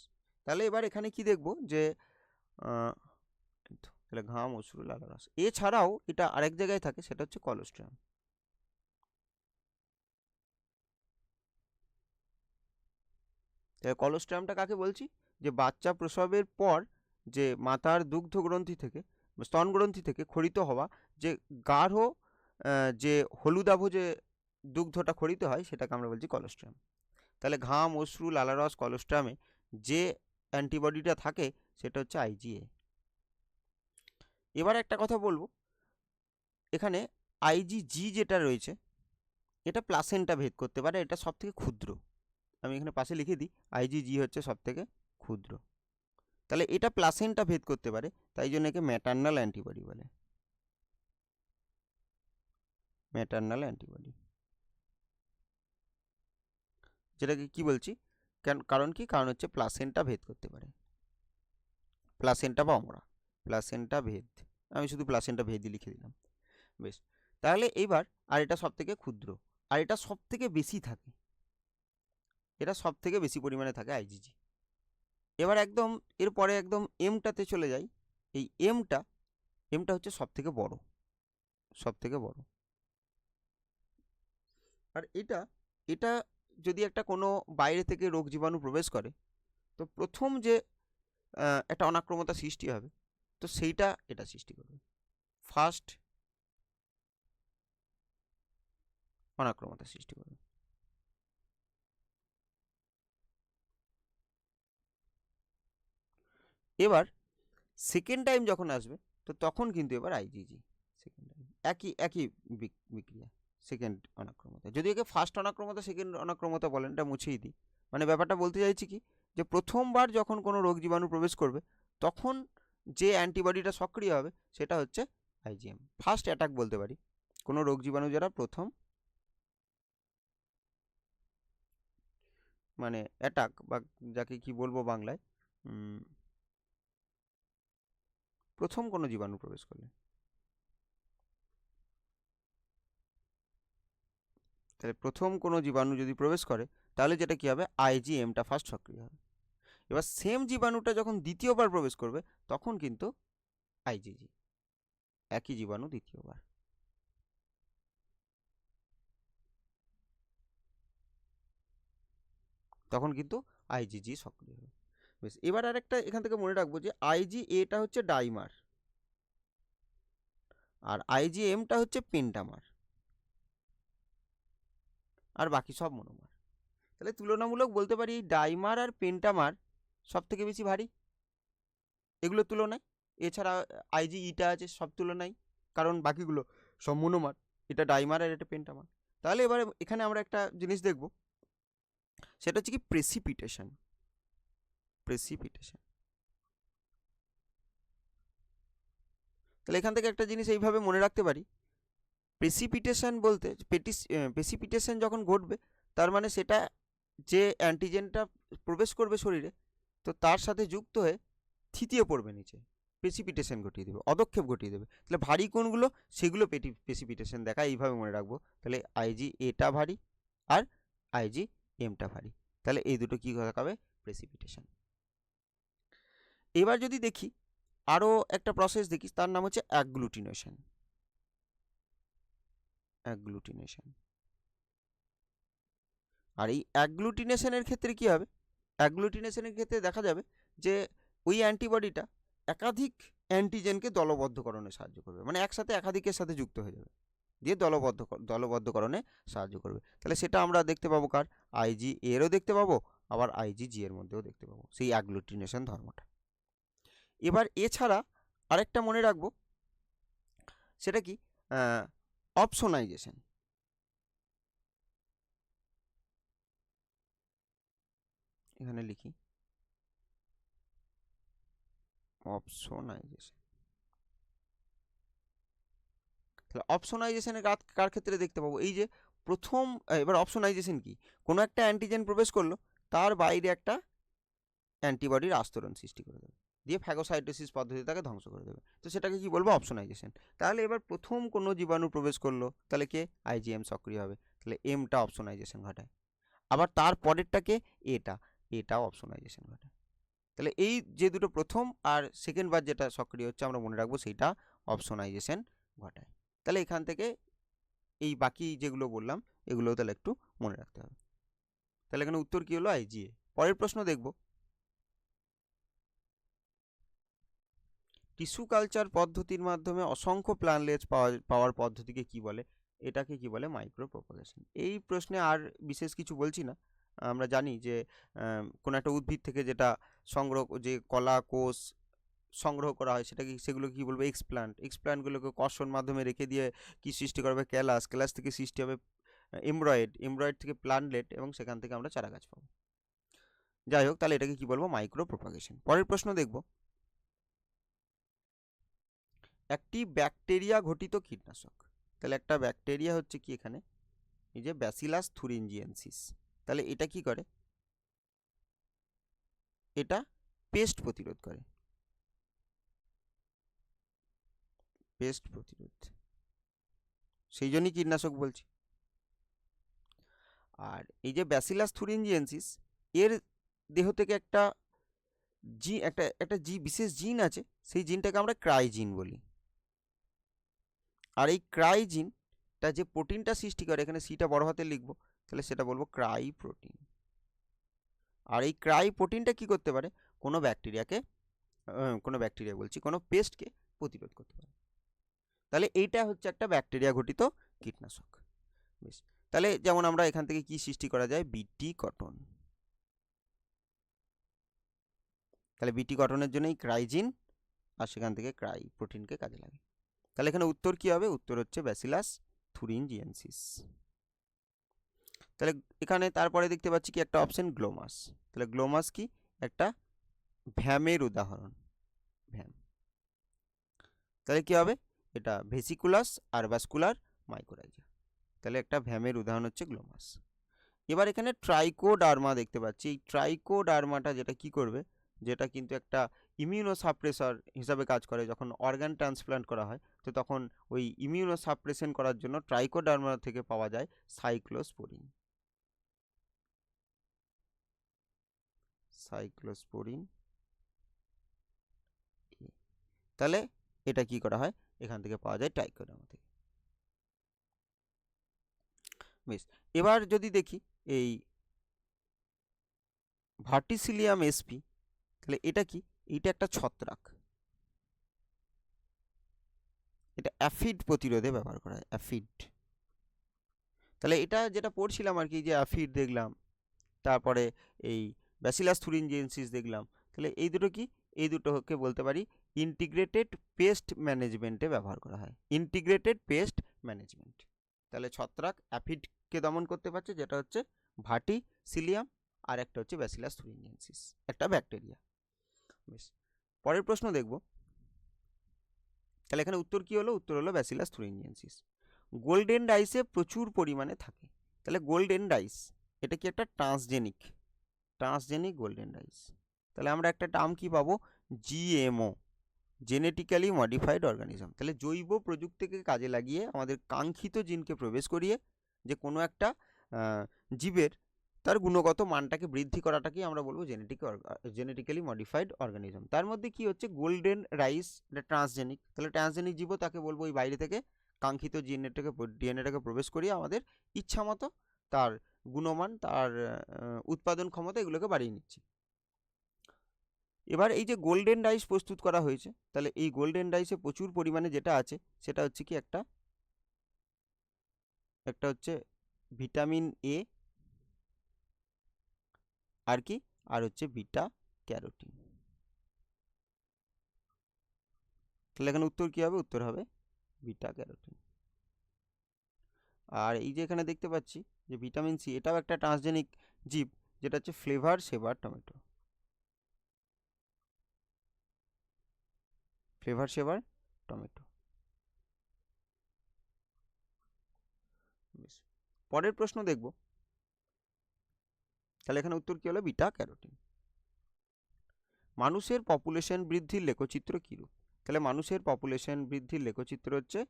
তাহলে এবার এখানে কি দেখব যে তাহলে ঘাম, অশ্রু, লালারস, এছাড়াও এটা আরেক জায়গায় থাকে, সেটা হচ্ছে কলোস্ট্রাম। তাহলে কলোস্ট্রামটা কাকে বলছি, যে বাচ্চা প্রসবের পর যে মাতার দুগ্ধ গ্রন্থি থেকে, স্তন গ্রন্থি থেকে ক্ষরিত হওয়া যে গাঢ় যে হলুদাভ যে দুগ্ধটা ক্ষরিত হয়, সেটাকে আমরা বলছি কলোস্ট্রাম। তাহলে ঘাম, অশ্রু, লালারস, কলোস্ট্রামে যে অ্যান্টিবডিটা থাকে সেটা হচ্ছে আইজিএ। এবার একটা কথা বলবো, এখানে আইজিজি যেটা রয়েছে, এটা প্লাসেন্টা ভেদ করতে পারে, এটা সব থেকে ক্ষুদ্র, আমি এখানে পাশে লিখে দিই, আইজিজি হচ্ছে সব থেকে ক্ষুদ্র, তাহলে এটা প্লাসেন্টা ভেদ করতে পারে, তাই জন্য একে ম্যাটার্নাল অ্যান্টিবডি বলে, ম্যাটার্নাল অ্যান্টিবডি। যেটাকে কি বলছি, কারণ কি, কারণ হচ্ছে প্লাসেন্টা ভেদ করতে পারে, প্লাসেন্টা বা অমরা, প্লাসেন্টা ভেদ, আমি শুধু প্লাসেন্টা ভেদই লিখে দিলাম। বেশ, তাহলে এইবার, আর এটা সব থেকে ক্ষুদ্র, আর এটা সব থেকে বেশি থাকে, এটা সব থেকে বেশি পরিমাণে থাকে আইজিজি। এবার একদম এরপরে একদম এমটাতে চলে যাই। এই এমটা হচ্ছে সব থেকে বড়, সব থেকে বড়। আর এটা এটা যদি একটা কোনো বাইরে থেকে রোগ জীবাণু প্রবেশ করে, তো প্রথম যে একটা অনাক্রমতা সৃষ্টি হবে, তো সেইটা এটা সৃষ্টি করবে, ফার্স্ট অনাক্রমতা সৃষ্টি করবে। এবার সেকেন্ড টাইম যখন আসবে, তো তখন কিন্তু এবার আইজিজি সেকেন্ড টাইম, একই বিক্রিয়া, সেকেন্ড অনাক্রমতা। যদি একে ফার্স্ট অনাক্রমতা সেকেন্ড অনাক্রমতা বলেন, এটা মুছেই দিই। মানে ব্যাপারটা বলতে চাইছি কি, যে প্রথমবার যখন কোনো রোগ জীবাণু প্রবেশ করবে, তখন যে অ্যান্টিবডিটা সক্রিয় হবে সেটা হচ্ছে আইজিএম, ফার্স্ট অ্যাটাক বলতে পারি। কোনো রোগ জীবাণু যারা প্রথম, মানে অ্যাটাক বা যাকে কি বলবো বাংলায়, প্রথম কোনো জীবাণু প্রবেশ করলে, তাহলে প্রথম কোনো জীবাণু যদি প্রবেশ করে, তাহলে যেটা কি হবে, আইজিএমটা ফার্স্ট সক্রিয় হবে। এবার সেম জীবাণুটা যখন দ্বিতীয়বার প্রবেশ করবে, তখন কিন্তু আইজিজি, একই জীবাণু দ্বিতীয়বার। তখন কিন্তু আইজিজি সক্রিয় হবে। বেশ, এবার আরেকটা এখান থেকে মনে রাখবো যে আইজি এটা হচ্ছে ডাইমার, আর আইজিএমটা হচ্ছে পেন্টামার, আর বাকি সব মনোমার। তাহলে তুলনামূলক বলতে পারি ডাইমার আর পেন্টামার সব থেকে বেশি ভারী এগুলোর তুলনায়। এছাড়া আইজি ইটা আছে সব তুলনায়, কারণ বাকিগুলো সব মনোমার, এটা ডাইমার আর এটা পেন্টামার। তাহলে এবারে এখানে আমরা একটা জিনিস দেখব, সেটা হচ্ছে কি প্রেসিপিটেশন। প্রেসিপিটেশন, তাহলে এখান থেকে একটা জিনিস এইভাবে মনে রাখতে পারি, প্রেসিপিটেশন বলতে, প্রেসিপিটেশন যখন ঘটবে, তার মানে সেটা যে অ্যান্টিজেনটা প্রবেশ করবে শরীরে, তো তার সাথে যুক্ত হয়ে থিতিয়ে পড়বে নিচে, প্রেসিপিটেশন ঘটিয়ে দেবে, অদক্ষেপ ঘটিয়ে দেবে। তাহলে ভারী কোনগুলো, সেগুলো প্রেসিপিটেশন দেখা, এইভাবে মনে রাখবো। তাহলে আইজি এটা ভারী আর আইজি এমটা ভারী, তাহলে এই দুটো কী দেখাবে, প্রেসিপিটেশন। এবার যদি দেখি আরও একটা প্রসেস দেখি, তার নাম হচ্ছে অ্যাগ্লুটিনেশন। অ্যাগ্লুটিনেশন, আর এই অ্যাগ্লুটিনেশনের ক্ষেত্রে কি হবে, অ্যাগ্লুটিনেশনের ক্ষেত্রে দেখা যাবে যে ওই অ্যান্টিবডিটা একাধিক অ্যান্টিজেনকে দলবদ্ধকরণে সাহায্য করবে, মানে একসাথে একাধিকের সাথে যুক্ত হয়ে যাবে, দিয়ে দলবদ্ধকরণে সাহায্য করবে। তাহলে সেটা আমরা দেখতে পাবো কার, আইজি এরও দেখতে পাবো, আবার আইজি জি এর মধ্যেও দেখতে পাবো সেই অ্যাগ্লুটিনেশন ধর্মটা। এবার এছাড়া আরেকটা মনে রাখবো, সেটা কি, অপসোনাইজেশন। এখানে লিখি অপসোনাইজেশন। তাহলে অপসোনাইজেশনের কার ক্ষেত্রে দেখতে পাবো, এই যে প্রথম, এবার অপসোনাইজেশন কি, কোনো একটা অ্যান্টিজেন প্রবেশ করলো, তার বাইরে একটা অ্যান্টিবডির আস্তরণ সৃষ্টি করে দেবে, দিয়ে ফ্যাগোসাইটোসিস পদ্ধতি তাকে ধ্বংস করে দেবে, তো সেটাকে কি বলবো, অপসোনাইজেশন। তাহলে এবার প্রথম কোনো জীবাণু প্রবেশ করলো, তাহলে কে, আইজিএম সক্রিয় হবে, তাহলে এমটা অপসোনাইজেশন ঘটায়। আবার তার পরেরটাকে এটাও অপসোনাইজেশন ঘটায়। তাহলে এই যে দুটো প্রথম আর সেকেন্ড বার যেটা সক্রিয় হচ্ছে, আমরা মনে রাখবো সেইটা অপসোনাইজেশন ঘটায়। তাহলে এখান থেকে এই বাকি যেগুলো বললাম, এগুলোও তাহলে একটু মনে রাখতে হবে। তাহলে এখানে উত্তর কি হলো, আইজিএ। পরের প্রশ্ন দেখব, টিস্যু কালচার পদ্ধতির মাধ্যমে অসংখ্য প্ল্যানলেটস পাওয়ার পদ্ধতিকে কি বলে, এটাকে কি বলে, মাইক্রো প্রপাগেশন। এই প্রশ্নে আর বিশেষ কিছু বলছি না, আমরা জানি যে কোনো একটা উদ্ভিদ থেকে যেটা সংগ্রহ, যে কলা কোষ সংগ্রহ করা হয়, সেগুলোকে কি বলবো, এক্সপ্ল্যান্টগুলোকে কর্ষণ মাধ্যমে রেখে দিয়ে কি সৃষ্টি করবে, ক্যালাস থেকে সৃষ্টি হবে এমব্রয়েড থেকে প্ল্যান্টলেট, এবং সেখান থেকে আমরা চারা গাছ পাবো। যাই হোক, তাহলে এটাকে কি বলবো, মাইক্রো প্রপাগেশন। পরের প্রশ্ন দেখব, একটি ব্যাকটেরিয়া ঘটিত কীটনাশক। তাহলে একটা ব্যাকটেরিয়া হচ্ছে কি এখানে, এই যে ব্যাসিলাস থুরিনজিয়েন্সিস, তাহলে এটা কি করে, এটা পেস্ট প্রতিরোধ করে, পেস্ট প্রতিরোধ, সেই জন্যই কীটনাশক বলছি। আর এই যে ব্যাসিলাস থুরিনজিয়েন্সিস, এর দেহ থেকে একটা একটা বিশেষ জিন আছে, সেই জিনটাকে আমরা ক্রাইজিন বলি। আর এই ক্রাইজিনটা যে প্রোটিনটা সৃষ্টি করে, এখানে সিটা বড় হাতে লিখবো, তাহলে সেটা বলবো ক্রাই প্রোটিন। আর এই ক্রাই প্রোটিনটা কি করতে পারে, কোনো ব্যাকটেরিয়া বলছি, কোনো পেস্টকে প্রতিরোধ করতে পারে। তাহলে এইটা হচ্ছে একটা ব্যাকটেরিয়া ঘটিত কীটনাশক। বেশ, তাহলে যেমন আমরা এখান থেকে কি সৃষ্টি করা যায়, বিটি কটন। তাহলে বিটি কটনের জন্য এই ক্রাইজিন আর সেখান থেকে ক্রাই প্রোটিনকে কাজে লাগে। তাহলে এখানে উত্তর কি হবে, উত্তর হচ্ছে ব্যাসিলাস থুরিনজিয়েন্সিস। তাহলে এখানে তারপরে দেখতে পাচ্ছি কি একটা অপশন গ্লোমাস। তাহলে গ্লোমাস কি, একটা ভ্যামের উদাহরণ, ভ্যাম। তাহলে কি হবে, এটা ভেসিকুলাস আর ভাস্কুলার মাইকোরাইজা। তাহলে একটা ভ্যামের উদাহরণ হচ্ছে গ্লোমাস। এবার এখানে ট্রাইকোডার্মা দেখতে পাচ্ছি। এই ট্রাইকোডার্মাটা যেটা কি করবে, যেটা কিন্তু একটা ইমিউনোসাপ্রেসর হিসাবে কাজ করে। যখন অর্গান ট্রান্সপ্লান্ট করা হয়, তো তখন ওই ইমিউনোসাপ্রেশন করার জন্য ট্রাইকোডার্মা থেকে পাওয়া যায় সাইক্লোস্পোরিন। সাইক্লোস্পোরিন, তাহলে এটা কি করা হয়, এখান থেকে পাওয়া যায় ট্রাইকোডার্মা থেকে। বেশ, এবার যদি দেখি এই ভার্টিসিলিয়াম এসপি, তাহলে এটা কি, এটা একটা ছত্রাক, এটা অ্যাফিড প্রতিরোধে ব্যবহার করা হয়, অ্যাফিড। তাহলে এটা যেটা পড়ছিলাম আর কি, যে অ্যাফিড দেখলাম, তারপরে এই ব্যাসিলাস থুরিনজিয়েন্সিস দেখলাম, তাহলে এই দুটো কি, এই দুটোকে বলতে পারি ইন্টিগ্রেটেড পেস্ট ম্যানেজমেন্টে ব্যবহার করা হয়, ইন্টিগ্রেটেড পেস্ট ম্যানেজমেন্ট। তাহলে ছত্রাক অ্যাফিডকে দমন করতে পারছে, যেটা হচ্ছে ভার্টিসিলিয়াম, আর একটা হচ্ছে ব্যাসিলাস থুরিনজিয়েন্সিস, একটা ব্যাকটেরিয়া। বেশ, পরের প্রশ্ন দেখব। তাহলে এখানে উত্তর কি হলো, উত্তর হলো ব্যাসিলাস থুরিনজিয়েন্সিস। গোল্ডেন রাইসে প্রচুর পরিমাণে থাকে। তাহলে গোল্ডেন রাইস, এটা কি একটা ট্রান্সজেনিক গোল্ডেন রাইস। তাহলে আমরা একটা টার্ম কি পাবো, জিএমও, জেনেটিক্যালি মডিফাইড অর্গানিজম। তাহলে জৈব প্রযুক্তিকে কাজে লাগিয়ে আমাদের কাঙ্ক্ষিত জিনকে প্রবেশ করিয়ে যে কোনো একটা জীবের তার গুণগত মানটাকে বৃদ্ধি করাটাকেই আমরা বলবো জেনেটিক্যালি মডিফাইড অর্গানিজম। তার মধ্যে কি হচ্ছে, গোল্ডেন রাইস, এটা ট্রান্সজেনিক। তাহলে ট্রান্সজেনিক জীবও তাকে বলবো ওই বাইরে থেকে কাঙ্ক্ষিত ডিএনএটাকে প্রবেশ করিয়ে আমাদের ইচ্ছা মতো তার গুণমান, তার উৎপাদন ক্ষমতা, এগুলোকে বাড়িয়ে নিচ্ছি। এবার এই যে গোল্ডেন রাইস প্রস্তুত করা হয়েছে, তাহলে এই গোল্ডেন রাইসে প্রচুর পরিমাণে যেটা আছে, সেটা হচ্ছে কি একটা হচ্ছে ভিটামিন এ, আর কি, আর হচ্ছে বিটা ক্যারোটিন। তাহলে এখানে উত্তর কি হবে, উত্তর হবে বিটা ক্যারোটিন। আর এই যে এখানে দেখতে পাচ্ছি যে ভিটামিন সি, এটাও একটা ট্রান্সজেনিক জীব, যেটা হচ্ছে ফ্লেভার সেভার টমেটো, ফ্লেভার সেভার টমেটো। বেশ, পরের প্রশ্ন দেখব। তাহলে এখানে উত্তর কি হলো, বিটা ক্যারোটিন। মানুষের পপুলেশন বৃদ্ধির লেখচিত্র কিরূপ। তাহলে মানুষের পপুলেশন বৃদ্ধির লেখচিত্র হচ্ছে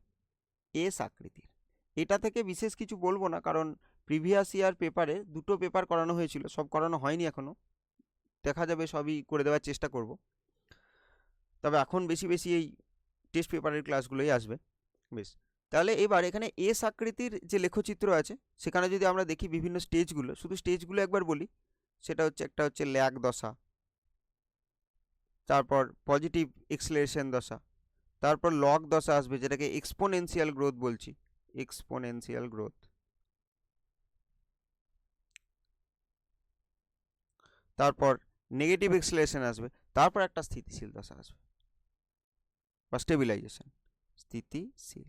এস আকৃতির। এটা থেকে বিশেষ কিছু বলবো না, কারণ প্রিভিয়াস ইয়ার পেপারে দুটো পেপার করানো হয়েছিল, সব করানো হয়নি এখনো, দেখা যাবে সবই করে দেওয়ার চেষ্টা করব। তবে এখন বেশি বেশি এই টেস্ট পেপারের ক্লাসগুলোই আসবে। বেশ, তাহলে এবার এখানে এস আকৃতির যে লেখচিত্র আছে, সেখানে যদি আমরা দেখি বিভিন্ন স্টেজগুলো, শুধু স্টেজগুলো একবার বলি, সেটা হচ্ছে একটা হচ্ছে ল্যাগ দশা, তারপর পজিটিভ এক্সেলারেশন দশা, তারপর লগ দশা আসবে, যেটাকে এক্সপোনেনশিয়াল গ্রোথ বলছি, এক্সপোনেনশিয়াল গ্রোথ, তারপর নেগেটিভ এক্সেলারেশন আসবে, তারপর একটা স্থিতিশীল দশা আসবে বা স্টেবিলাইজেশন, স্থিতিশীল।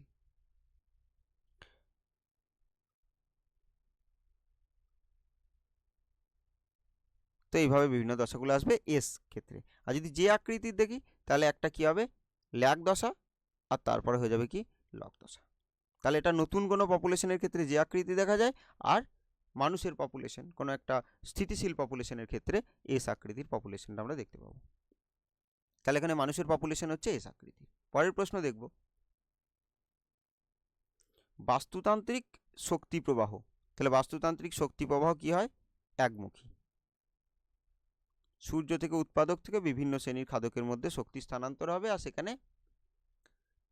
তো এইভাবে বিভিন্ন দশাগুলো আসবে এস ক্ষেত্রে। আর যদি যে আকৃতির দেখি, তাহলে একটা কি হবে, ল্যাগ দশা, আর তারপরে হয়ে যাবে কি, লগ দশা। তাহলে এটা নতুন কোনো পপুলেশনের ক্ষেত্রে যে আকৃতি দেখা যায়, আর মানুষের পপুলেশন, কোনো একটা স্থিতিশীল পপুলেশনের ক্ষেত্রে এস আকৃতির পপুলেশনটা আমরা দেখতে পাবো। তাহলে এখানে মানুষের পপুলেশন হচ্ছে এস আকৃতির। পরের প্রশ্ন দেখব, বাস্তুতান্ত্রিক শক্তি প্রবাহ। তাহলে বাস্তুতান্ত্রিক শক্তি প্রবাহ কি হয়? একমুখী। সূর্য থেকে উৎপাদক থেকে বিভিন্ন শ্রেণীর খাদকের মধ্যে শক্তি স্থানান্তর হবে, আর সেখানে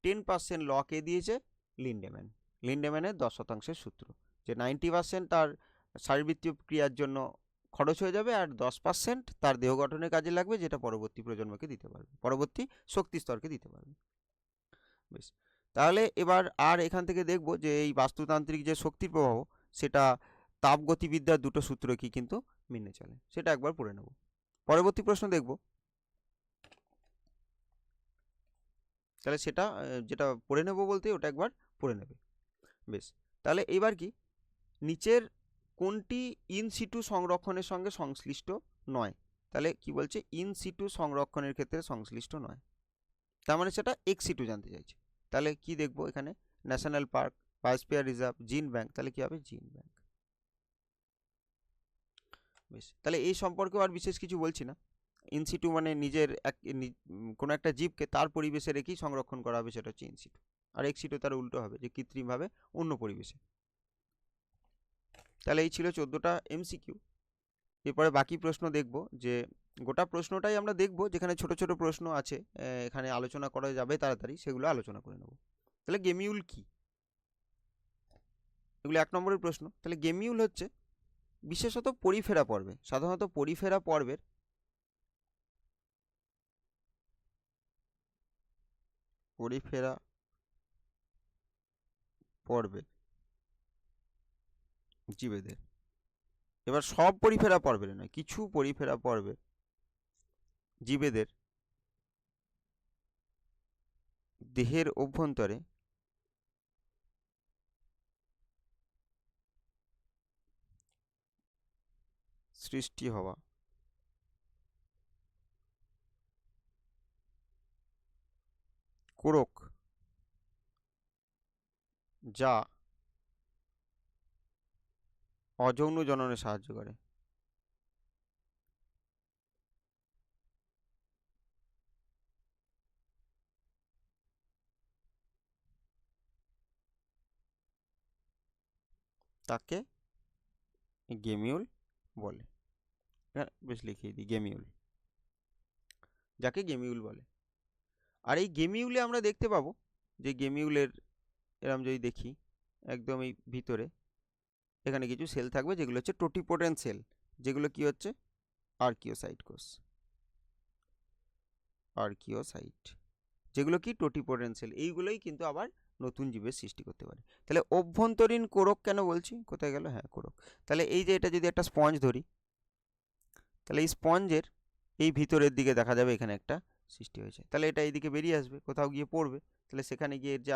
10% ল কে দিয়েছে লিন্ডেম্যান। লিন্ডেম্যানের 10% সূত্র, যে 90% তার শারীরবৃত্তীয় ক্রিয়ার জন্য খরচ হয়ে যাবে, আর 10% তার দেহ গঠনের কাজে লাগবে, যেটা পরবর্তী প্রজন্মকে দিতে পারবে, পরবর্তী শক্তি স্তরকে দিতে পারবে। বেশ, তাহলে এবার আর এখান থেকে দেখব যে এই বাস্তুতান্ত্রিক যে শক্তির প্রবাহ, সেটা তাপগতিবিদ্যার দুটো সূত্র কি কিন্তু মেনে চলে, সেটা একবার পড়ে নেব। পরবর্তী প্রশ্ন দেখব, তাহলে সেটা যেটা পড়ে নেব বলতে ওটা একবার পড়ে নেবে। বেশ, তাহলে এবার কি, নিচের কোনটি ইন সিটু সংরক্ষণের সঙ্গে সংশ্লিষ্ট নয়? তাহলে কি বলছে? ইন সিটু সংরক্ষণের ক্ষেত্রে সংশ্লিষ্ট নয়, তার মানে সেটা এক্স সিটু জানতে চাইছে। তাহলে কি দেখব এখানে? ন্যাশনাল পার্ক, বায়োস্ফিয়ার রিজার্ভ, জিন ব্যাংক। তাহলে কি হবে? জিন ব্যাংক। বেশ, তাহলে এই সম্পর্কে আর বিশেষ কিছু বলছি না। ইনসিটু মানে নিজের কোনো একটা জীবকে তার পরিবেশে রেখেই সংরক্ষণ করা হবে, সেটা হচ্ছে ইনসিটু। আর এক্সিটু তার উল্টো হবে, যে কৃত্রিমভাবে অন্য পরিবেশে। তাহলে এই ছিল 14টা এমসিকিউ। এরপরে বাকি প্রশ্ন দেখব, যে গোটা প্রশ্নটাই আমরা দেখব, যেখানে ছোট ছোট প্রশ্ন আছে এখানে আলোচনা করা যাবে তাড়াতাড়ি, সেগুলো আলোচনা করে নেব। তাহলে গেমিউল কি? এগুলো 1 নম্বরের প্রশ্ন। তাহলে গেমিউল হচ্ছে বিশেষত পরিফেরা পর্বে, সাধারণত পরিফেরা পর্বের জীবেদের, এবার সব পরিফেরা পর্বের নয়, কিছু পরিফেরা পর্বের জীবেদের দেহের অভ্যন্তরে সৃষ্টি হওয়া কোরক, যা অযৌন জননে সাহায্য করে, তাকে গেমিউল বলে। বেশ, লিখিয়ে দিই, গেমিউল, যাকে গেমিউল বলে। আর এই গেমিউলে আমরা দেখতে পাবো যে গেমিউলের এরম যদি দেখি, একদম এই ভিতরে এখানে কিছু সেল থাকবে, যেগুলো হচ্ছে টোটিপোটেন্ট সেল, যেগুলো কি হচ্ছে? আর্কিওসাইট কোষ, আর্কিওসাইট, যেগুলো কি টোটিপোটেন্ট সেল। এইগুলোই কিন্তু আবার নতুন জীবের সৃষ্টি করতে পারে। তাহলে অভ্যন্তরীণ কোরক কেন বলছি? কোথায় গেল? হ্যাঁ, কোরক। তাহলে এই যে এটা যদি একটা স্পঞ্জ ধরি, তাহলে এই স্পঞ্জের এই ভিতরের দিকে দেখা যাবে এখানে একটা সৃষ্টি হয়েছে। তাহলে এটা এইদিকে বেরিয়ে আসবে, কোথাও গিয়ে পড়বে। তাহলে সেখানে গিয়ে যে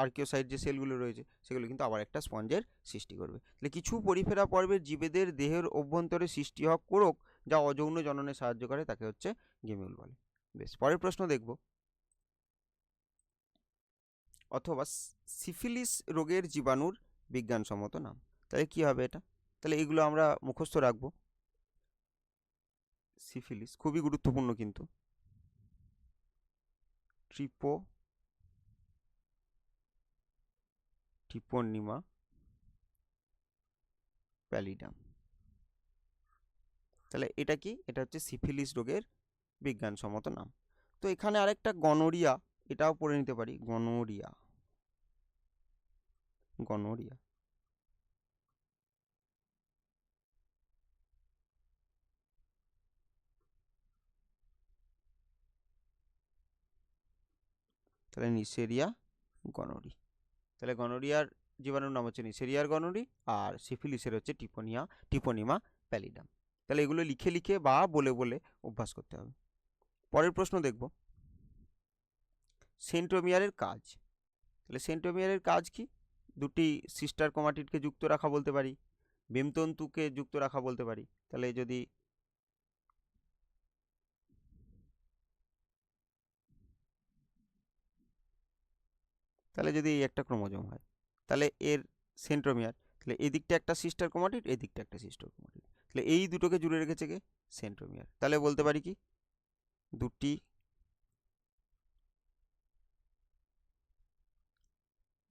আর্কিওসাইট যে সেলগুলো রয়েছে, সেগুলো কিন্তু আবার একটা স্পঞ্জের সৃষ্টি করবে। তাহলে কিছু পরিফেরা পর্বের জীবেদের দেহের অভ্যন্তরে সৃষ্টি হওয়া কোরক, যা অযৌন জননে সাহায্য করে, তাকে হচ্ছে গেমিউল বলে। বেশ, পরের প্রশ্ন দেখব, অথবা সিফিলিস রোগের জীবাণুর বিজ্ঞানসম্মত নাম। তাহলে কি হবে এটা? তাহলে এগুলো আমরা মুখস্থ রাখবো। সিফিলিস খুবই গুরুত্বপূর্ণ কিন্তু। ট্রিপোনিমা প্যালিডাম। তাহলে এটা কি? এটা হচ্ছে সিফিলিস রোগের বিজ্ঞানসম্মত নাম। তো এখানে আরেকটা গনোরিয়া, এটাও পড়ে নিতে পারি, গনোরিয়া। গনোরিয়া তাহলে নিসেরিয়া গনোরি। তাহলে গনোরিয়ার জীবাণুর নাম হচ্ছে নিসেরিয়ার গনোরি, আর সিফিলিসের হচ্ছে টিপোনিমা প্যালিডাম। তাহলে এগুলো লিখে লিখে বা বলে বলে অভ্যাস করতে হবে। পরের প্রশ্ন দেখব, সেন্ট্রোমিয়ারের কাজ। তাহলে সেন্ট্রোমিয়ারের কাজ কি? দুটি সিস্টার ক্রোমাটিডকে যুক্ত রাখা বলতে পারি, বেমতন্তুকে যুক্ত রাখা বলতে পারি। তাহলে যদি এই একটা ক্রোমোজোম হয়, তাহলে এর সেন্ট্রোমিয়ার, তাহলে এদিকটা একটা সিস্টার ক্রোমাটিড, এদিকটা একটা সিস্টার ক্রোমাটিড। তাহলে এই দুটোকে জুড়ে রেখেছে কে? সেন্ট্রোমিয়ার। তাহলে বলতে পারি কি দুটি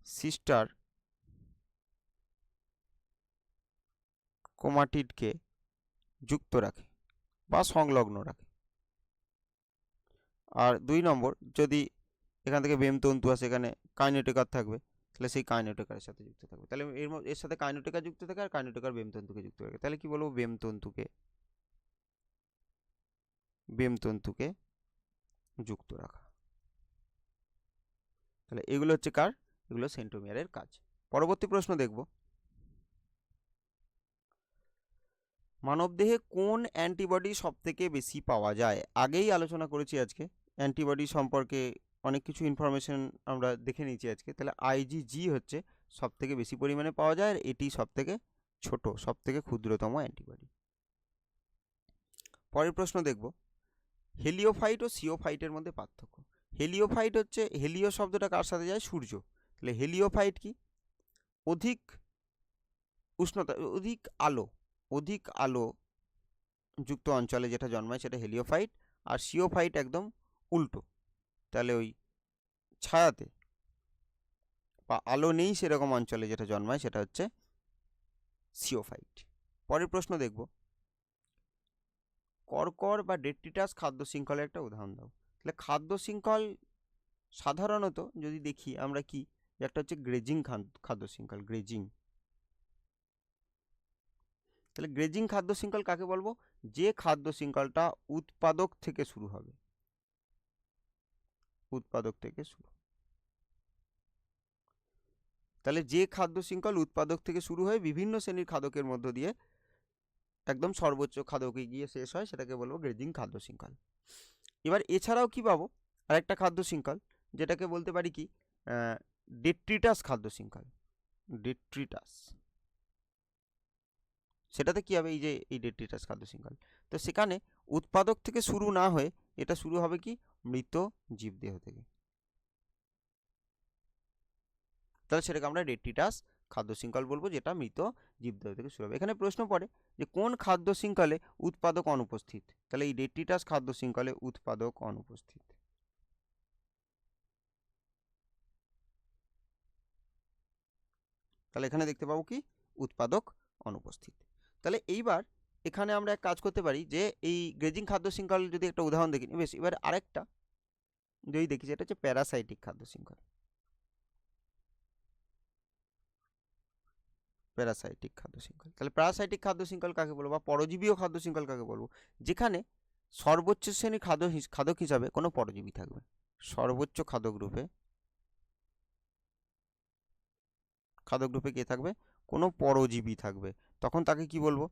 সিস্টার ক্রোমাটিডকে যুক্ত রাখে বা সংলগ্ন রাখে। আর 2 নম্বর, যদি এখান থেকে বেমতন্তু আসে, এখানে কাইনেটোকার থাকবে, তাহলে সেই কাইনেটোকারের সাথে যুক্ত থাকবে। তাহলে এর সাথে কাইনেটোকার যুক্ত থাকে আর কাইনেটোকার বেমতন্তুকে যুক্ত থাকে। তাহলে কি বলবো? বেমতন্তুকে যুক্ত রাখা। তাহলে এগুলো হচ্ছে কার? এগুলো সেন্ট্রোমিয়ারের কাজ। পরবর্তী প্রশ্ন দেখব, মানবদেহে কোন অ্যান্টিবডি সবথেকে বেশি পাওয়া যায়? আগেই আলোচনা করেছি আজকে অ্যান্টিবডি সম্পর্কে, অনেক কিছু ইনফরমেশন আমরা দেখে নিয়েছি আজকে। তাহলে আইজিজি হচ্ছে সবথেকে বেশি পরিমাণে পাওয়া যায়, আর এটি সবথেকে ছোট, সবথেকে ক্ষুদ্রতম অ্যান্টিবডি। পরের প্রশ্ন দেখব, হেলিওফাইট ও সিওফাইটের মধ্যে পার্থক্য। হেলিওফাইট হচ্ছে, হেলিও শব্দটা কার সাথে যায়? সূর্য। তাহলে হেলিওফাইট কি? অধিক উষ্ণতা, অধিক আলো যুক্ত অঞ্চলে যেটা জন্মায় সেটা হেলিওফাইট। আর সিওফাইট একদম উল্টো, তাহলে ওই ছায়াতে বা আলো নেই সেরকম অঞ্চলে যেটা জন্মায় সেটা হচ্ছে সিওফাইট। পরের প্রশ্ন দেখব, কর্কর বা ডেট্রিটাস খাদ্য শৃঙ্খলের একটা উদাহরণ দাও। তাহলে খাদ্য শৃঙ্খল সাধারণত যদি দেখি আমরা কি, একটা হচ্ছে গ্রেজিং খাদ্য শৃঙ্খল, গ্রেজিং। তাহলে গ্রেজিং খাদ্য শৃঙ্খল কাকে বলবো? যে খাদ্য শৃঙ্খলটা উৎপাদক থেকে শুরু হবে, উৎপাদক থেকে শুরু। তাহলে যে খাদ্য শৃঙ্খল উৎপাদক থেকে শুরু হয়ে বিভিন্ন শ্রেণীর খাদকের মধ্য দিয়ে একদম সর্বোচ্চ খাদকে গিয়ে শেষ হয়, সেটাকে বলবো গ্রেজিং খাদ্য শৃঙ্খল। এবার এছাড়াও কি পাবো? আরেকটা খাদ্য শৃঙ্খল, যেটাকে বলতে পারি কি ডেট্রিটাস খাদ্য শৃঙ্খল। ডেট্রিটাস, সেটাতে কি হবে? এই যে এই ডেট্রিটাস খাদ্য শৃঙ্খল, তো সেখানে উৎপাদক থেকে শুরু না হয়ে এটা শুরু হবে কি? মৃত জীবদেহ থেকে। তাহলে সেটাকে আমরা ডেট্রিটাস খাদ্য শৃঙ্খল বলবো, যেটা মৃত জীবদেহ থেকে শুরু হবে। এখানে প্রশ্ন পড়ে যে কোন খাদ্য শৃঙ্খলে উৎপাদক অনুপস্থিত? তাহলে এই ডেট্রিটাস খাদ্য শৃঙ্খলে উৎপাদক অনুপস্থিত। তাহলে এখানে দেখতে পাবো কি? উৎপাদক অনুপস্থিত। তাহলে এইবার এখানে আমরা এক কাজ করতে পারি, যে এই গ্রেজিং খাদ্য শৃঙ্খল যদি একটা উদাহরণ দেখি, বেশ, এবার আরেকটা যদি দেখি, সেটা হচ্ছে প্যারাসাইটিক খাদ্য শৃঙ্খল। প্যারাসাইটিক খাদ্য শৃঙ্খল, তাহলে প্যারাসাইটিক খাদ্য শৃঙ্খল কাকে বলবো, বা পরজীবীয় খাদ্য শৃঙ্খল কাকে বলবো? যেখানে সর্বোচ্চ শ্রেণীর খাদক হিসাবে কোনো পরজীবী থাকবে। সর্বোচ্চ খাদক গ্রুপে কে থাকবে? কোনো পরজীবী থাকবে। তখন তাকে কি বলবো?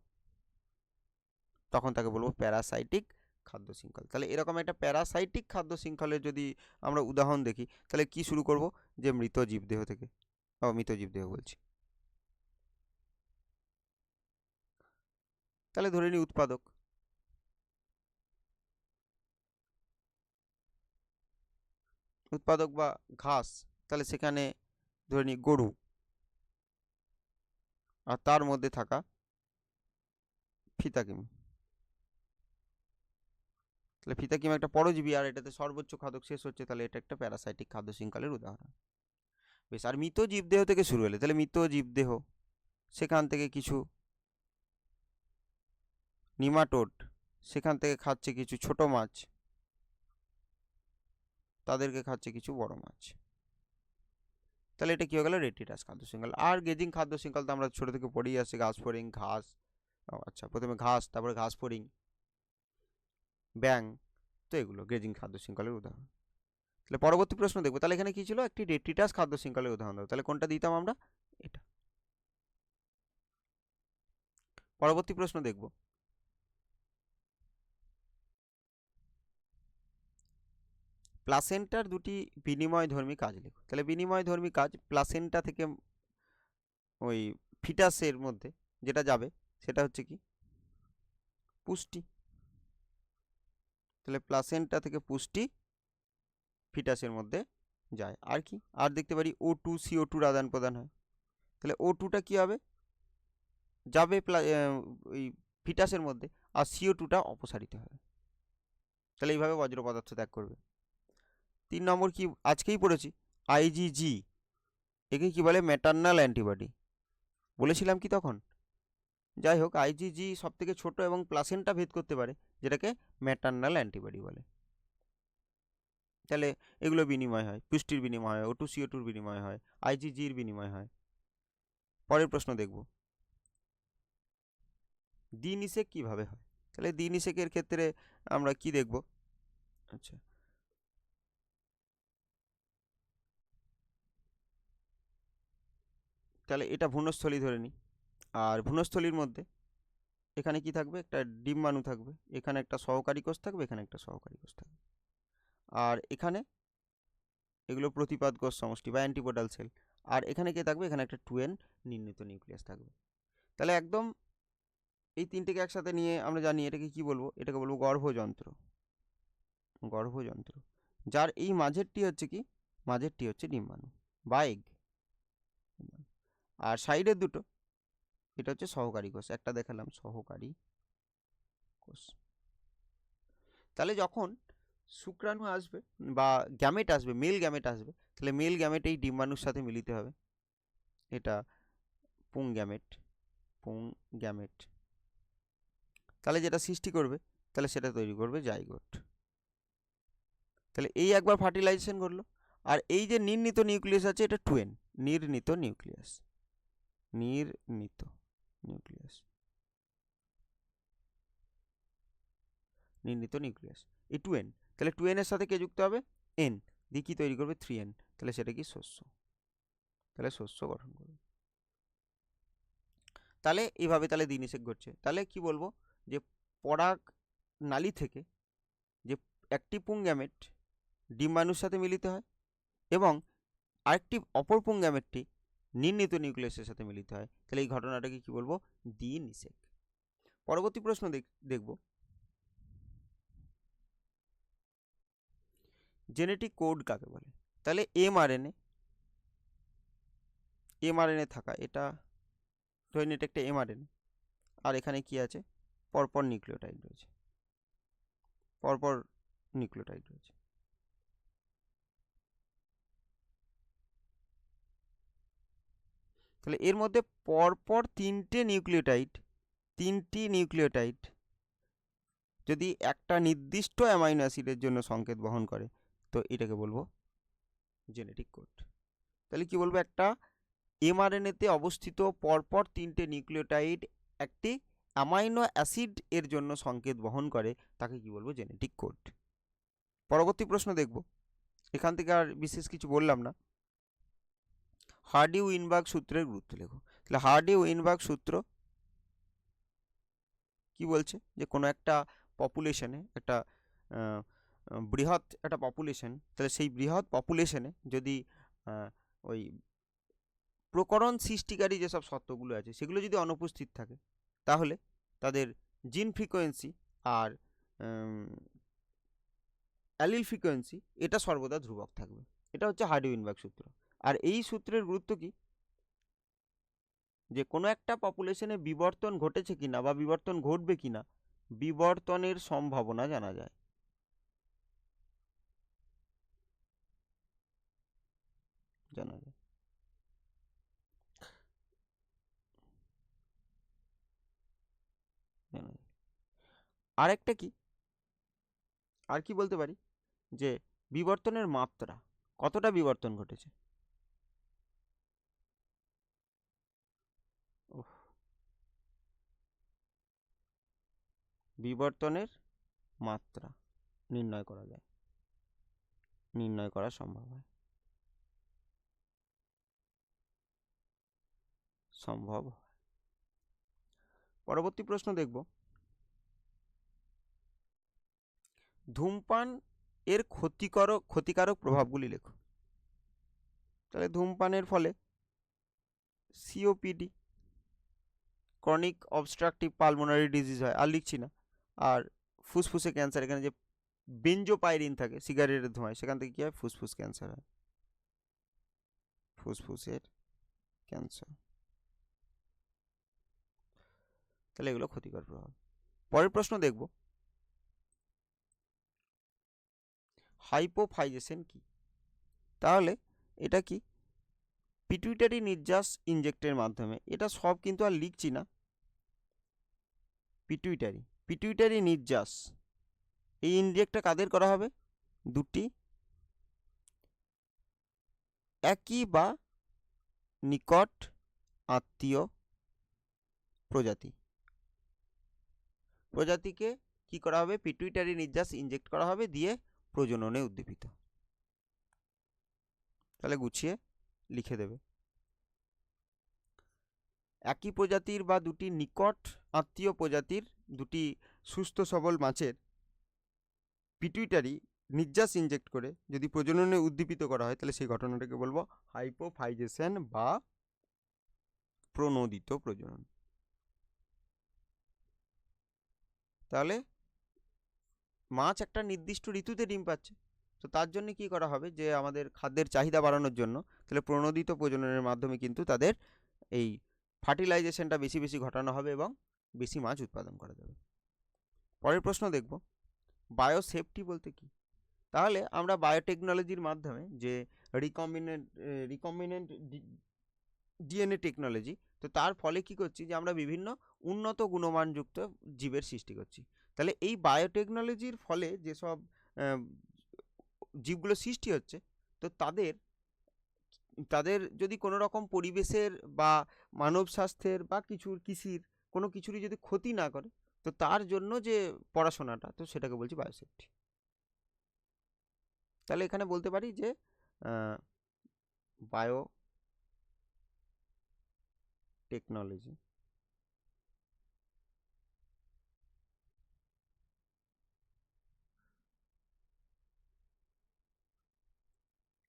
তখন তাকে বলবো প্যারাসাইটিক খাদ্য শৃঙ্খল। তাহলে এরকম একটা প্যারাসাইটিক খাদ্য শৃঙ্খলের যদি আমরা উদাহরণ দেখি, তাহলে কি শুরু করব? যে মৃত জীবদেহ থেকে, মৃত জীবদেহ বলছি, তাহলে ধরে নিই উৎপাদক। উৎপাদক বা ঘাস, তাহলে সেখানে ধরে নিই গরু, আর তার মধ্যে থাকা ফিতাকিম। তাহলে ফিতাকিম একটা পরজীবী, আর এটাতে সর্বোচ্চ খাদক শেষ হচ্ছে, তাহলে এটা একটা প্যারাসাইটিক খাদ্য শৃঙ্খলের উদাহরণ। বেশ, আর মৃত জীবদেহ থেকে শুরু হলে, তাহলে মৃত জীবদেহ, সেখান থেকে কিছু নিমাটোড, সেখান থেকে খাচ্ছে কিছু ছোট মাছ, তাদেরকে খাচ্ছে কিছু বড় মাছ। তাহলে এটা কি হয়ে গেল? ডেট্রিটাস খাদ্য শৃঙ্খল। আর গেজিং খাদ্য শৃঙ্খল তো আমরা ছোট থেকে পড়েই আসছি, ঘাস ফড়িং, ঘাস, আচ্ছা, প্রথমে ঘাস, তারপরে ঘাস ফড়িং, ব্যাং, তো এগুলো গেজিং খাদ্য শৃঙ্খলের উদাহরণ। তাহলে পরবর্তী প্রশ্ন দেখবো, তাহলে এখানে কি ছিল? একটি ডেট্রিটাস খাদ্য শৃঙ্খলের উদাহরণ দাও। তাহলে কোনটা দিতাম আমরা? এটা। পরবর্তী প্রশ্ন দেখব, প্লাসেন্টার দুটি বিনিময়ধর্মী কাজ লেখো। তাহলে বিনিময়ধর্মী কাজ, প্লাসেন্টা থেকে ওই ফিটাসের মধ্যে যেটা যাবে সেটা হচ্ছে কি? পুষ্টি। তাহলে প্লাসেন্টা থেকে পুষ্টি ফিটাসের মধ্যে যায়। আর কি? আর দেখতে পারি O2 CO2 আদান প্রদান হয়। তাহলে O2টা কি হবে? যাবে ওই ফিটাসের মধ্যে, আর CO2টা অপসারিত হবে। তাহলে এইভাবে বজ্র পদার্থ ত্যাগ করবে। 3 নম্বর কি আজকেই পড়েছি, IgG, একে কি বলে, ম্যাটার্নাল অ্যান্টিবডি। বলেছিলাম কি তখন? যাই হোক, IgG সব থেকে ছোট এবং প্লাসেন্টা ভেদ করতে পারে, যেটাকে ম্যাটার্নাল অ্যান্টিবডি বলে। তাহলে এগুলো বিনিময় হয়, পুষ্টির বিনিময় হয়, O2 CO2-র বিনিময় হয়, IgG-র বিনিময় হয়। পরের প্রশ্ন দেখব, দ্বিনিষেক কিভাবে হয়। তাহলে দ্বিনিষেকের ক্ষেত্রে আমরা কি দেখব? আচ্ছা, তাহলে এটা ভ্রূণস্থলী ধরে নিই। আর ভ্রূণস্থলীর মধ্যে এখানে কি থাকবে, একটা ডিম্বাণু থাকবে, এখানে একটা সহকারী কোষ থাকবে, এখানে একটা সহকারী কোষ থাকবে, আর এখানে এগুলো প্রতিপাদ কোষ সমষ্টি বা অ্যান্টিপোডাল সেল। আর এখানে কে থাকবে, এখানে একটা 2n নির্ণীত নিউক্লিয়াস থাকবে। তাহলে একদম এই তিনটেকে একসাথে নিয়ে আমরা জানি এটাকে কি বলবো, এটাকে বলবো গর্ভযন্ত্র। গর্ভযন্ত্র, যার এই মাঝেরটি হচ্ছে কি, মাঝেরটি হচ্ছে ডিম্বাণু বা এগ। আর সাইডের দুটো, এটা হচ্ছে সহকারী কোষ, একটা দেখালাম সহকারী কোষ। তাহলে যখন শুক্রাণু আসবে বা গ্যামেট আসবে, মেল গ্যামেট আসবে, তাহলে মেল গ্যামেট এই ডিম্বাণুর সাথে মিলিত হবে, এটা পুং গ্যামেট, পুং গ্যামেট। তাহলে যেটা সৃষ্টি করবে, তাহলে সেটা তৈরি করবে জাইগোট। তাহলে এই একবার ফার্টিলাইজেশন করলো। আর এই যে নির্ণীত নিউক্লিয়াস আছে, এটা 2n, নির্ণীত নিউক্লিয়াস, নির্ণীত নিউক্লিয়াস, নির্ণীত নিউক্লিয়াস, এই 2n। তাহলে 2n এর সাথে কে যুক্ত হবে, n, দিয়ে কি তৈরি করবে, 3n। তাহলে সেটা কি, শস্য। তাহলে শস্য গঠন করবে। তাহলে এইভাবে তাহলে দ্বিনিষেক ঘটছে। তাহলে কি বলবো, যে পরাগ নালী থেকে যে একটি পুং গ্যামেট ডিম্বাণুর সাথে মিলিত হয় এবং আরেকটি অপর পুং গ্যামেটটি নির্ণীত নিউক্লিয়াসের সাথে মিলিত হয়, তাহলে এই ঘটনাটাকে কি বলবো, দ্বিনিষেক। পরবর্তী প্রশ্ন দেখব, জেনেটিক কোড কাকে বলে। তাহলে এমআরএনএ থাকা, এটা ধরে নিন এটা একটা এমআরএনএ, আর এখানে কি আছে, পরপর নিউক্লিওটাইড রয়েছে, পরপর নিউক্লিওটাইড রয়েছে। তাহলে এর মধ্যে পরপর তিনটি নিউক্লিওটাইড যদি একটা নির্দিষ্ট অ্যামাইনো অ্যাসিডের জন্য সংকেত বহন করে, তো এটাকে বলবো জেনেটিক কোড। তাহলে কি বলবো, একটা এমআরএনএতে অবস্থিত পরপর তিনটে নিউক্লিওটাইড একটি অ্যামাইনো অ্যাসিড এর জন্য সংকেত বহন করে, তাকে কি বলবো, জেনেটিক কোড। পরবর্তী প্রশ্ন দেখব, এখান থেকে আর বিশেষ কিছু বললাম না। হার্ডি-উইনবার্গ সূত্রের গুরুত্ব লেখো। তাহলে হার্ডি-উইনবার্গ সূত্র কি বলছে, যে কোনো একটা পপুলেশনে, একটা বৃহৎ একটা পপুলেশন, তাহলে সেই বৃহৎ পপুলেশনে যদি ওই প্রকরণ সৃষ্টিকারী যেসব সত্ত্বগুলো আছে সেগুলো যদি অনুপস্থিত থাকে, তাহলে তাদের জিন ফ্রিকোয়েন্সি আর অ্যালিল ফ্রিকোয়েন্সি এটা সর্বদা ধ্রুবক থাকবে। এটা হচ্ছে হার্ডি-উইনবার্গ সূত্র। আর এই সূত্রের গুরুত্ব কি, যে কোনো একটা পপুলেশনে বিবর্তন ঘটেছে কিনা বা বিবর্তন ঘটবে কিনা, বিবর্তনের সম্ভাবনা জানা যায়। জানা যায়। জানা যায়। আরেকটা কি, আর কি বলতে পারি, যে বিবর্তনের মাত্রা, কতটা বিবর্তন ঘটেছে। উফ, বিবর্তনের মাত্রা নির্ণয় করা যায়, নির্ণয় করা সম্ভব হয়, সম্ভব হয়। পরবর্তী প্রশ্ন দেখব, ধূমপান এর ক্ষতিকারক প্রভাবগুলি লেখো। তাহলে ধূমপানের ফলে COPD, chronic obstructive pulmonary disease হয়, আর লিখছি না। আর ফুসফুসে ক্যান্সার, এখানে যে বেঞ্জোপাইরিন থাকে সিগারেটের ধোঁয়ায়, সেখান থেকে কি হয়, ফুসফুস ক্যান্সার হয়, ফুসফুসের ক্যান্সার। তাহলে এগুলো ক্ষতিকর প্রভাব। পরের প্রশ্ন দেখব, হাইপোফাইজেশন কি? তাহলে এটা কি? পিটুইটারি নির্যাস ইনজেক্টের মাধ্যমে, এটা সব কিন্তু আর লিখছি না। পিটুইটারি নির্যাস, এই ইনজেক্টটা কাদের করা হবে? দুটি একই বা নিকট আত্মীয় প্রজাতিকে কি করা হবে? পিটুইটারি নির্যাস ইনজেক্ট করা হবে, দিয়ে প্রজননে উদ্দীপিত। তাহলে গুছিয়ে লিখে দেবে, একই প্রজাতির বা দুটি নিকট আত্মীয় প্রজাতির দুটি সুস্থ সবল মাছের পিটুইটারি নির্যাস ইনজেক্ট করে যদি প্রজননে উদ্দীপিত করা হয়, তাহলে সেই ঘটনাটাকে বলবো হাইপোফাইজেশন বা প্রণোদিত প্রজনন। তাহলে মাছ একটা নির্দিষ্ট ঋতুতে ডিম পাচ্ছে, তো তার জন্য কি করা হবে, যে আমাদের খাদ্যের চাহিদা বাড়ানোর জন্য, তাহলে প্রণোদিত প্রজননের মাধ্যমে কিন্তু তাদের এই ফার্টিলাইজেশনটা বেশি বেশি ঘটানো হবে এবং বেশি মাছ উৎপাদন করা যাবে। পরের প্রশ্ন দেখব, বায়োসেফটি বলতে কি? তাহলে আমরা বায়োটেকনোলজির মাধ্যমে যে রিকম্বিনেন্ট ডিএনএ টেকনোলজি, তো তার ফলে কি করছি, যে আমরা বিভিন্ন উন্নত গুণমানযুক্ত জীবের সৃষ্টি করছি। তাহলে এই বায়োটেকনোলজির ফলে যেসব জীবগুলো সৃষ্টি হচ্ছে, তো তাদের যদি কোনো রকম পরিবেশের বা মানব স্বাস্থ্যের বা কৃষির কোনো কিছুরই যদি ক্ষতি না করে, তো তার জন্য যে পড়াশোনাটা, তো সেটাকে বলছি বায়োসেফটি। তাহলে এখানে বলতে পারি যে বায়ো টেকনোলজি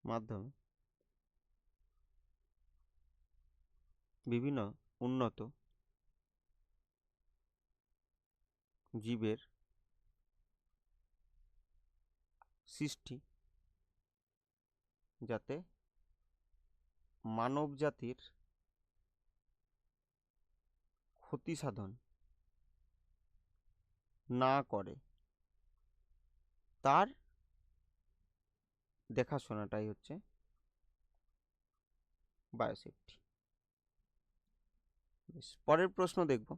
মাধ্যমে বিভিন্ন উন্নত জীবের সৃষ্টি, যাতে মানব জাতির ক্ষতি সাধন না করে, তার দেখাশোনাটাই হচ্ছে বায়োসেফটি। পরের প্রশ্ন দেখব,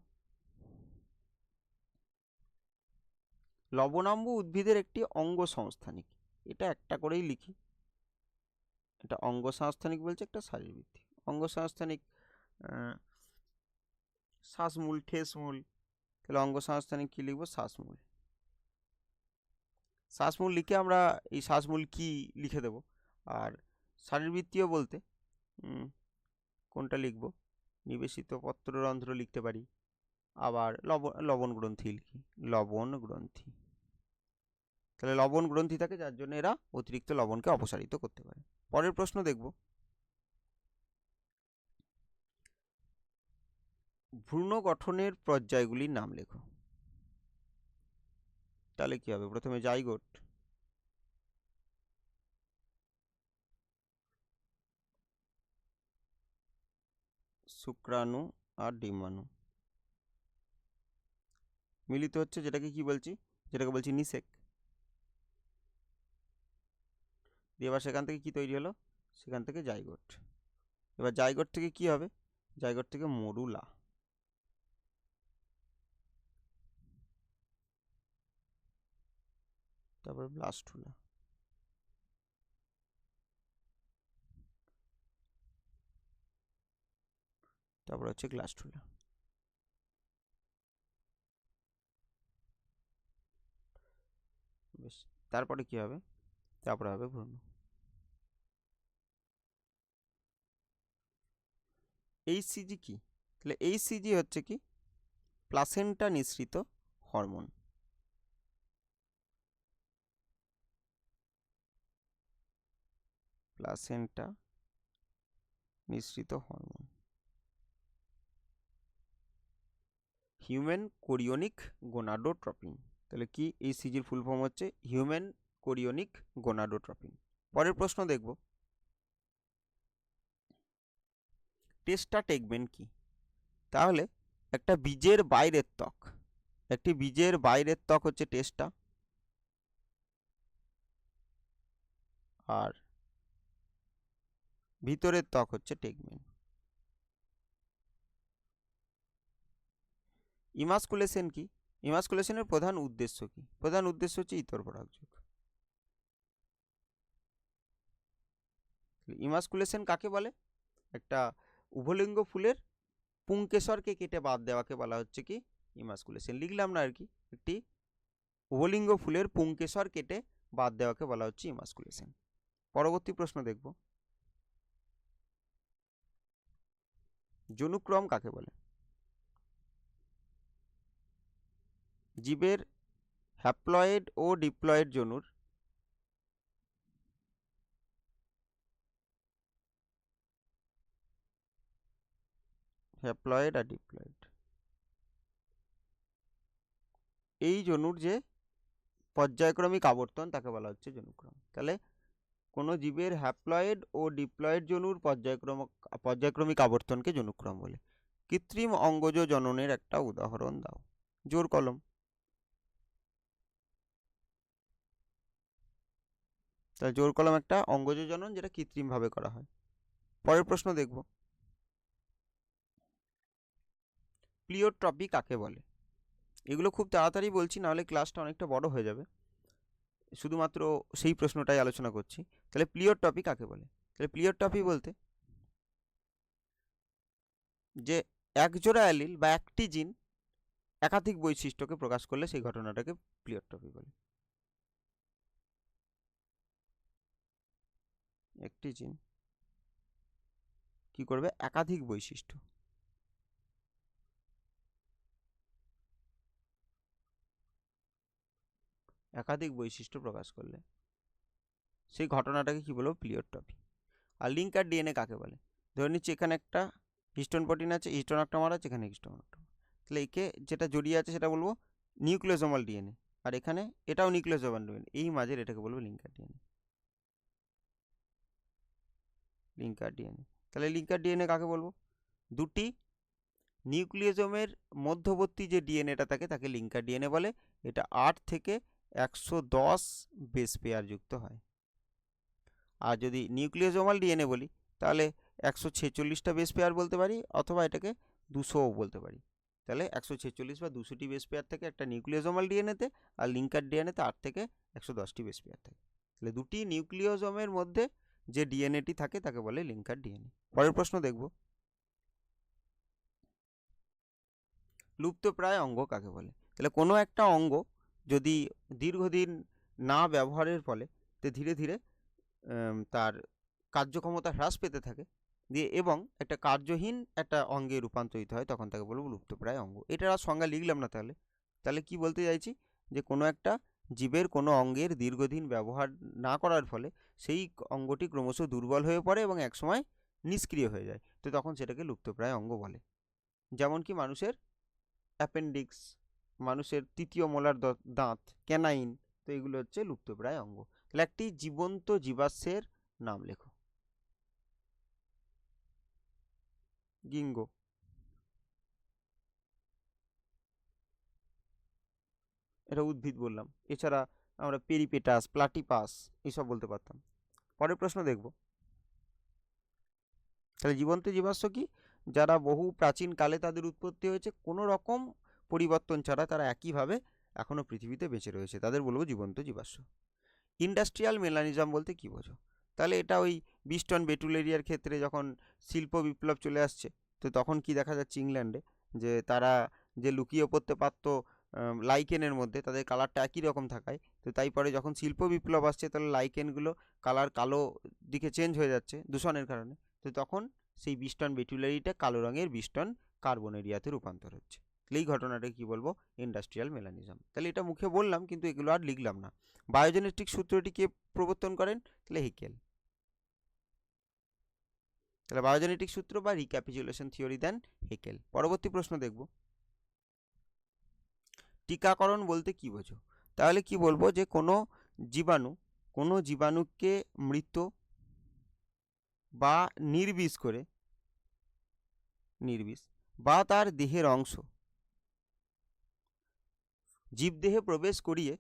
লবণাম্ব উদ্ভিদের একটি অঙ্গ সংস্থানিক, এটা একটা করেই লিখি, এটা অঙ্গ সংস্থানিক বলছে, একটা শারীরবৃত্তিক অঙ্গ সংস্থানিক। শ্বাসমূল, ঠেসমূল, তাহলে অঙ্গ সংস্থানিক কি লিখবো? শ্বাসমূল। শ্বাসমূল লিখে আমরা এই শ্বাসমূল কি লিখে দেব। আর শারীরবৃত্তীয় বলতে কোনটা লিখব? নিবেশিত পত্ররন্ধ্র লিখতে পারি, আবার লবণ গ্রন্থি লিখি, লবণ গ্রন্থি। তাহলে লবণ গ্রন্থি থাকে, যার জন্য এরা অতিরিক্ত লবণকে অপসারিত করতে পারে। পরের প্রশ্ন দেখব, ভ্রূণ গঠনের পর্যায়গুলির নাম লেখো। তাহলে কি হবে? প্রথমে জাইগোট, শুক্রাণু আর ডিম্বাণু মিলিত হচ্ছে, যেটাকে কি বলছি? যেটাকে বলছি নিষেক। দিয়ে এবার সেখান থেকে কি তৈরি হলো? সেখান থেকে জাইগোট। এবার জাইগোট থেকে কি হবে? জাইগোট থেকে মরুলা, তারপর ব্লাস্টুলা, তারপর হচ্ছে গ্লাস্টুলা। বেশ, তারপরে কি হবে? তারপরে হবে ভ্রূণ। এইচসিজি কি? তাহলে এইচসিজি হচ্ছে কি? প্লাসেন্টা নিঃসৃত হরমোন। প্লাসেন্টা নিঃসৃত হরমোন, হিউম্যান কোরিওনিক গোনাডোট্রপিন। তাহলে কি? এইচসিজির ফুল ফর্ম হচ্ছে হিউম্যান কোরিওনিক গোনাডোট্রপিন। পরের প্রশ্ন দেখব, টেস্টাটেগমেন কি? তাহলে একটা বীজের বাইরের ত্বক, একটি বীজের বাইরের ত্বক হচ্ছে টেস্টা, আর ভিতরের ত্বক হচ্ছে টেগমেন। ইমাস্কুলেশন কি? ইমাস্কুলেশনের প্রধান উদ্দেশ্য কি? প্রধান উদ্দেশ্য হচ্ছে ইতর পরাগযোগ। ইমাস্কুলেশন কাকে বলে? একটা উভলিঙ্গ ফুলের পুংকেশরকে কেটে বাদ দেওয়াকে বলা হচ্ছে কি? ইমাস্কুলেশন। লিখলাম না আর কি, একটি উভলিঙ্গ ফুলের পুংকেশর কেটে বাদ দেওয়াকে বলা হচ্ছে ইমাস্কুলেশন। পরবর্তী প্রশ্ন দেখব, জনুক্রম কাকে বলে? জীবের হ্যাপ্লয়েড ও ডিপ্লয়েড জনুর হ্যাপ্লয়েড আর ডিপ্লয়েড, এই জনুর যে পর্যায়ক্রমিক আবর্তন তাকে বলা হচ্ছে জনুক্রম। তাহলে কোনো জীবের হ্যাপ্লয়েড ও ডিপ্লয়েড জনুর পর্যায়ক্রমিক আবর্তনকে জনুক্রম বলে। কৃত্রিম অঙ্গজ জননের একটা উদাহরণ দাও। জোর কলম। তাহলে জোর কলম একটা অঙ্গজ জনন যেটা কৃত্রিমভাবে করা হয়। পরের প্রশ্ন দেখব, প্লিওট্রপি কাকে বলে? এগুলো খুব তাড়াতাড়ি বলছি, নাহলে ক্লাসটা অনেকটা বড় হয়ে যাবে। শুধুমাত্র সেই প্রশ্নটাই আলোচনা করছি। তাহলে প্লিওট্রপি কাকে বলে? তাহলে প্লিওট্রপি বলতে যে একজোড়া অ্যালিল বা একটি জিন একাধিক বৈশিষ্ট্যকে প্রকাশ করলে সেই ঘটনাটাকে প্লিওট্রপি বলে। একটি জিন কি করবে? একাধিক বৈশিষ্ট্য, একাধিক বৈশিষ্ট্য প্রকাশ করলে সেই ঘটনাটাকে কি বলবো? প্লিওট্রপি। আর লিঙ্কার ডিএনএ কাকে বলে? ধরে নিচ্ছি এখানে একটা হিস্টোন প্রোটিন আছে, হিস্টোন অক্টোমার আছে, এখানে হিস্টোন অক্টোমার, তাহলে একে যেটা জড়িয়ে আছে সেটা বলবো নিউক্লিওজোমাল ডিএনএ, আর এখানে এটাও নিউক্লিওজোমাল ডিএনএ, এই মাঝের এটাকে বলবো লিঙ্কার ডিএনএ। Linker DNA. তাহলে লিঙ্কার ডিএনএ কাকে বলবো? দুটি নিউক্লিওজোমের মধ্যবর্তী যে ডিএনএটা থাকে তাকে লিঙ্কার ডিএনএ বলে। এটা 8 থেকে 110 বেস পেয়ার যুক্ত হয়। আর যদি নিউক্লিওজোমাল ডিএনএ বলি তাহলে 146টা বেস পেয়ার বলতে পারি, অথবা এটাকে 200ও বলতে পারি। তাহলে 146 বা 200টি বেস পেয়ার থাকে একটা নিউক্লিওজোমাল ডিএনএতে, আর লিঙ্কার ডিএনএতে 8 থেকে 110টি বেস পেয়ার থাকে। তাহলে দুটি নিউক্লিওজোমের মধ্যে যে ডিএনএটি থাকে তাকে বলে লিঙ্কার ডিএনএ। পরের প্রশ্ন দেখব, লুপ্তপ্রায় অঙ্গ কাকে বলে? তাহলে কোনো একটা অঙ্গ যদি দীর্ঘদিন না ব্যবহারের ফলে ধীরে ধীরে তার কার্যক্ষমতা হ্রাস পেতে থাকে দিয়ে এবং একটা কার্যহীন একটা অঙ্গে রূপান্তরিত হয়, তখন তাকে বলবো লুপ্তপ্রায় অঙ্গ। এটার আর সংজ্ঞা লিখলাম না। তাহলে তাহলে কি বলতে চাইছি? যে কোনো একটা জীবের কোনো অঙ্গের দীর্ঘদিন ব্যবহার না করার ফলে সেই অঙ্গটি ক্রমশ দুর্বল হয়ে পড়ে এবং একসময় নিষ্ক্রিয় হয়ে যায়, তো তখন সেটাকে লুপ্তপ্রায় অঙ্গ বলে। যেমন কি মানুষের অ্যাপেন্ডিক্স, মানুষের তৃতীয় মোলার দাঁত, ক্যানাইন, তো এগুলো হচ্ছে লুপ্তপ্রায় অঙ্গ। তাহলে একটি জীবন্ত জীবাশ্মের নাম লেখো। গিঙ্গো, এটা উদ্ভিদ বললাম। এছাড়া আমরা পেরিপেটাস, প্লাটিপাস এইসব বলতে পারতাম। পরের প্রশ্ন দেখব, তাহলে জীবন্ত জীবাশ্ম কি? যারা বহু প্রাচীন কালে তাদের উৎপত্তি হয়েছে, কোনো রকম পরিবর্তন ছাড়া তারা একইভাবে এখনো পৃথিবীতে বেঁচে রয়েছে, তাদের বলবো জীবন্ত জীবাশ্ম। ইন্ডাস্ট্রিয়াল মেলানিজম বলতে কি বোঝো? তাহলে এটা ওই বিস্টন বেটুলেরিয়ার ক্ষেত্রে যখন শিল্প বিপ্লব চলে আসছে, তো তখন কি দেখা যাচ্ছে ইংল্যান্ডে, যে তারা যে লুকিয়ে পড়তে পারতো লাইকেনের মধ্যে, তাদের কালারটা একই রকম থাকায়, তো তাই পরে যখন শিল্প বিপ্লব আসছে তাহলে লাইকেনগুলো কালার কালো দিকে চেঞ্জ হয়ে যাচ্ছে দূষণের কারণে, তো তখন সেই বিস্টন বেটুলেরিটা কালো রঙের বিস্টন কার্বনেরিয়াতে রূপান্তর হচ্ছে। তাহলে এই ঘটনাটা কি বলবো? ইন্ডাস্ট্রিয়াল মেলানিজম। তাহলে এটা মুখে বললাম কিন্তু এগুলো আর লিখলাম না। বায়োজেনেটিক সূত্রটি কে প্রবর্তন করেন? তাহলে হেকেল। তাহলে বায়োজেনেটিক সূত্র বা রিক্যাপিচুলেশন থিওরি দেন হেকেল। পরবর্তী প্রশ্ন দেখব, টিকাকরণ বলতে কি বোঝো? তাহলে কি বলবো? যে কোনো জীবাণুকে মৃত বা নির্বিষ বা তার দেহের অংশ জীবদেহে প্রবেশ করিয়ে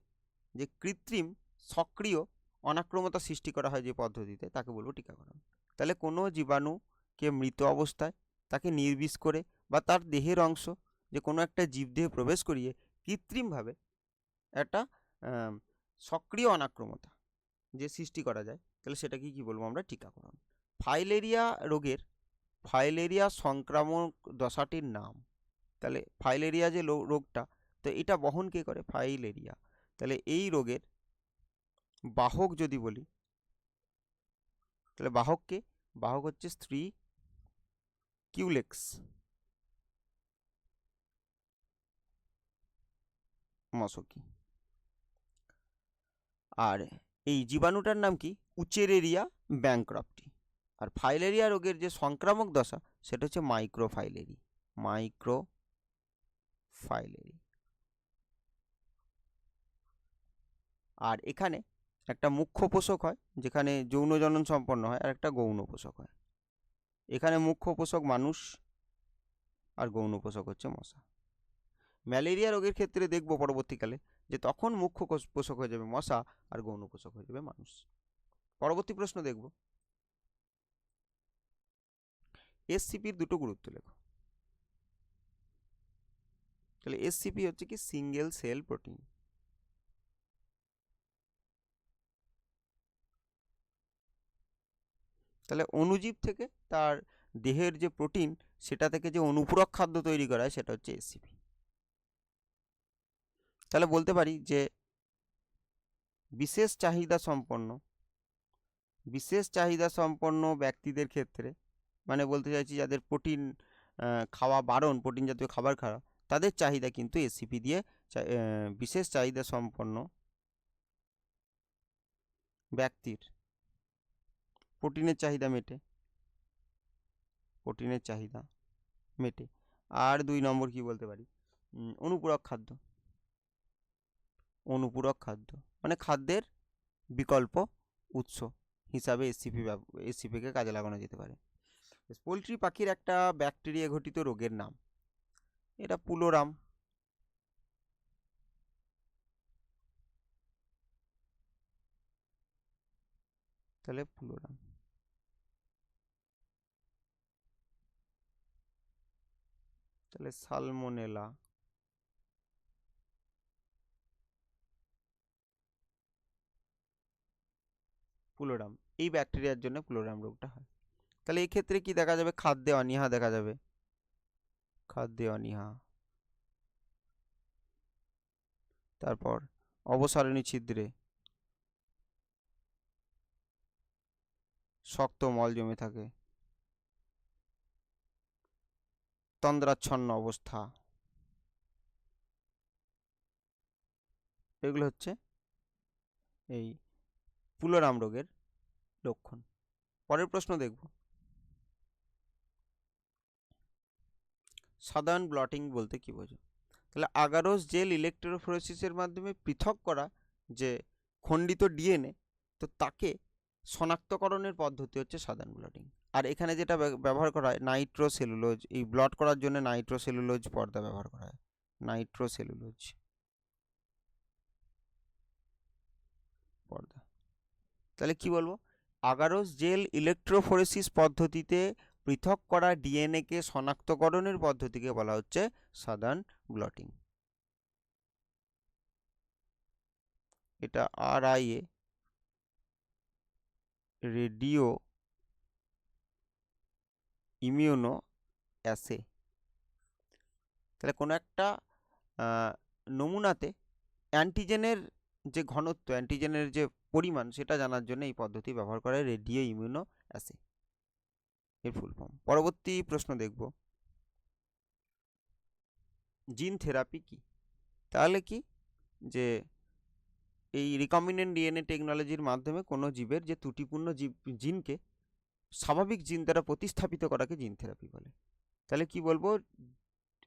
যে কৃত্রিম সক্রিয় অনাক্রমতা সৃষ্টি করা হয় যে পদ্ধতিতে, তাকে বলবো টিকাকরণ। তাহলে কোনো জীবাণুকে মৃত অবস্থায় তাকে নির্বিষ করে বা তার দেহের অংশ যে কোনো একটা জীবদেহে প্রবেশ করিয়ে কৃত্রিমভাবে একটা সক্রিয় অনাক্রমতা যে সৃষ্টি করা যায়, তাহলে সেটাকে কি বলবো আমরা? টিকাকরণ। ফাইলেরিয়া সংক্রামক দশাটির নাম। তাহলে ফাইলেরিয়া যে রোগটা, তো এটা বহন কে করে? ফাইলেরিয়া। তাহলে এই রোগের বাহক যদি বলি, তাহলে বাহক কে? বাহক হচ্ছে স্ত্রী কিউলেক্স মশকি। আর এই জীবাণুটার নাম কি? উচেরেরিয়া ব্যাংক্রাফটি। আর ফাইলেরিয়া রোগের যে সংক্রামক দশা সেটা হচ্ছে মাইক্রোফাইলেরি। আর এখানে একটা মুখ্য পোষক হয় যেখানে যৌন জনন সম্পন্ন হয়, আর একটা গৌণ পোষক হয়। এখানে মুখ্য পোষক মানুষ আর গৌণ পোষক হচ্ছে মশা। ম্যালেরিয়া রোগের ক্ষেত্রে দেখব পরবর্তীকালে যে তখন মুখ্য পোষক হয়ে যাবে মশা আর গৌণ পোষক হয়ে যাবে মানুষ। পরবর্তী প্রশ্ন দেখব, এসসিপির দুটো গুরুত্ব লেখো। তাহলে এসসিপি হচ্ছে কি? Single cell protein. তাহলে অণুজীব থেকে তার দেহের যে প্রোটিন সেটা থেকে যে অনুপূরক খাদ্য তৈরি করা হয় সেটা হচ্ছে এসসিপি। তাহলে বলতে পারি যে বিশেষ চাহিদা সম্পন্ন ব্যক্তিদের ক্ষেত্রে, মানে বলতে চাইছি যাদের প্রোটিন খাওয়া বারণ, প্রোটিন জাতীয় খাবার খাওয়া, তাদের চাহিদা কিন্তু এসসিপি দিয়ে বিশেষ চাহিদা সম্পন্ন ব্যক্তির প্রোটিনের চাহিদা মেটে। আর 2 নম্বর কি বলতে পারি? অনুপূরক খাদ্য মানে খাদ্যের বিকল্প উৎস হিসাবে এসসিপিকে কাজে লাগানো যেতে পারে। পোলট্রি পাখির একটা ব্যাকটেরিয়া ঘটিত রোগের নাম, এটা পুলোরাম। তাহলে পুলোরাম। তাহলে সালমোনেলা। পুলোরাম, এই ব্যাকটেরিয়ার জন্য পুলোরাম রোগটা হয়। তাহলে এই ক্ষেত্রে কি দেখা যাবে? খাদ্যে অনীহা দেখা যাবে, তারপর অবসারণী ছিদ্রে শক্ত মল জমে থাকে, তন্দ্রাচ্ছন্ন অবস্থা, এগুলো হচ্ছে এই পুলোরাম রোগের লক্ষণ। পরের প্রশ্ন দেখব, সাধারণ ব্লটিং বলতে কি বোঝো? তাহলে আগারোস জেল ইলেকট্রোফোরেসিসের মাধ্যমে পৃথক করা যে খণ্ডিত ডিএনএ, তো তাকে শনাক্তকরণের পদ্ধতি হচ্ছে সাধারণ ব্লটিং। আর এখানে যেটা ব্যবহার করা হয় নাইট্রোসেলুলোজ, এই ব্লট করার জন্য নাইট্রোসেলুলোজ পর্দা ব্যবহার করা হয়, নাইট্রোসেলুলোজ পর্দা। তাহলে কি বলবো? আগারোস জেল ইলেকট্রোফোরেসিস পদ্ধতিতে পৃথক করা ডিএনএকে শনাক্তকরণের পদ্ধতিকে বলা হচ্ছে সাধারণ ব্লটিং। এটা আরআইএ, রেডিও ইমিউনো অ্যাসে। তাহলে কোনো একটা নমুনাতে অ্যান্টিজেনের যে ঘনত্ব, অ্যান্টিজেনের যে পরিমাণ, সেটা জানার জন্য এই পদ্ধতি ব্যবহার করে রেডিও ইমিউনো অ্যাসে এর ফুল ফর্ম। পরবর্তী প্রশ্ন দেখব, জিন থেরাপি কি? তাহলে কি যে এই রিকম্বিনেন্ট ডিএনএ টেকনোলজির মাধ্যমে কোনো জীবের যে ত্রুটিপূর্ণ জিনকে স্বাভাবিক জিন দ্বারা প্রতিস্থাপিত করাকে জিন থেরাপি বলে। তাহলে কি বলবো?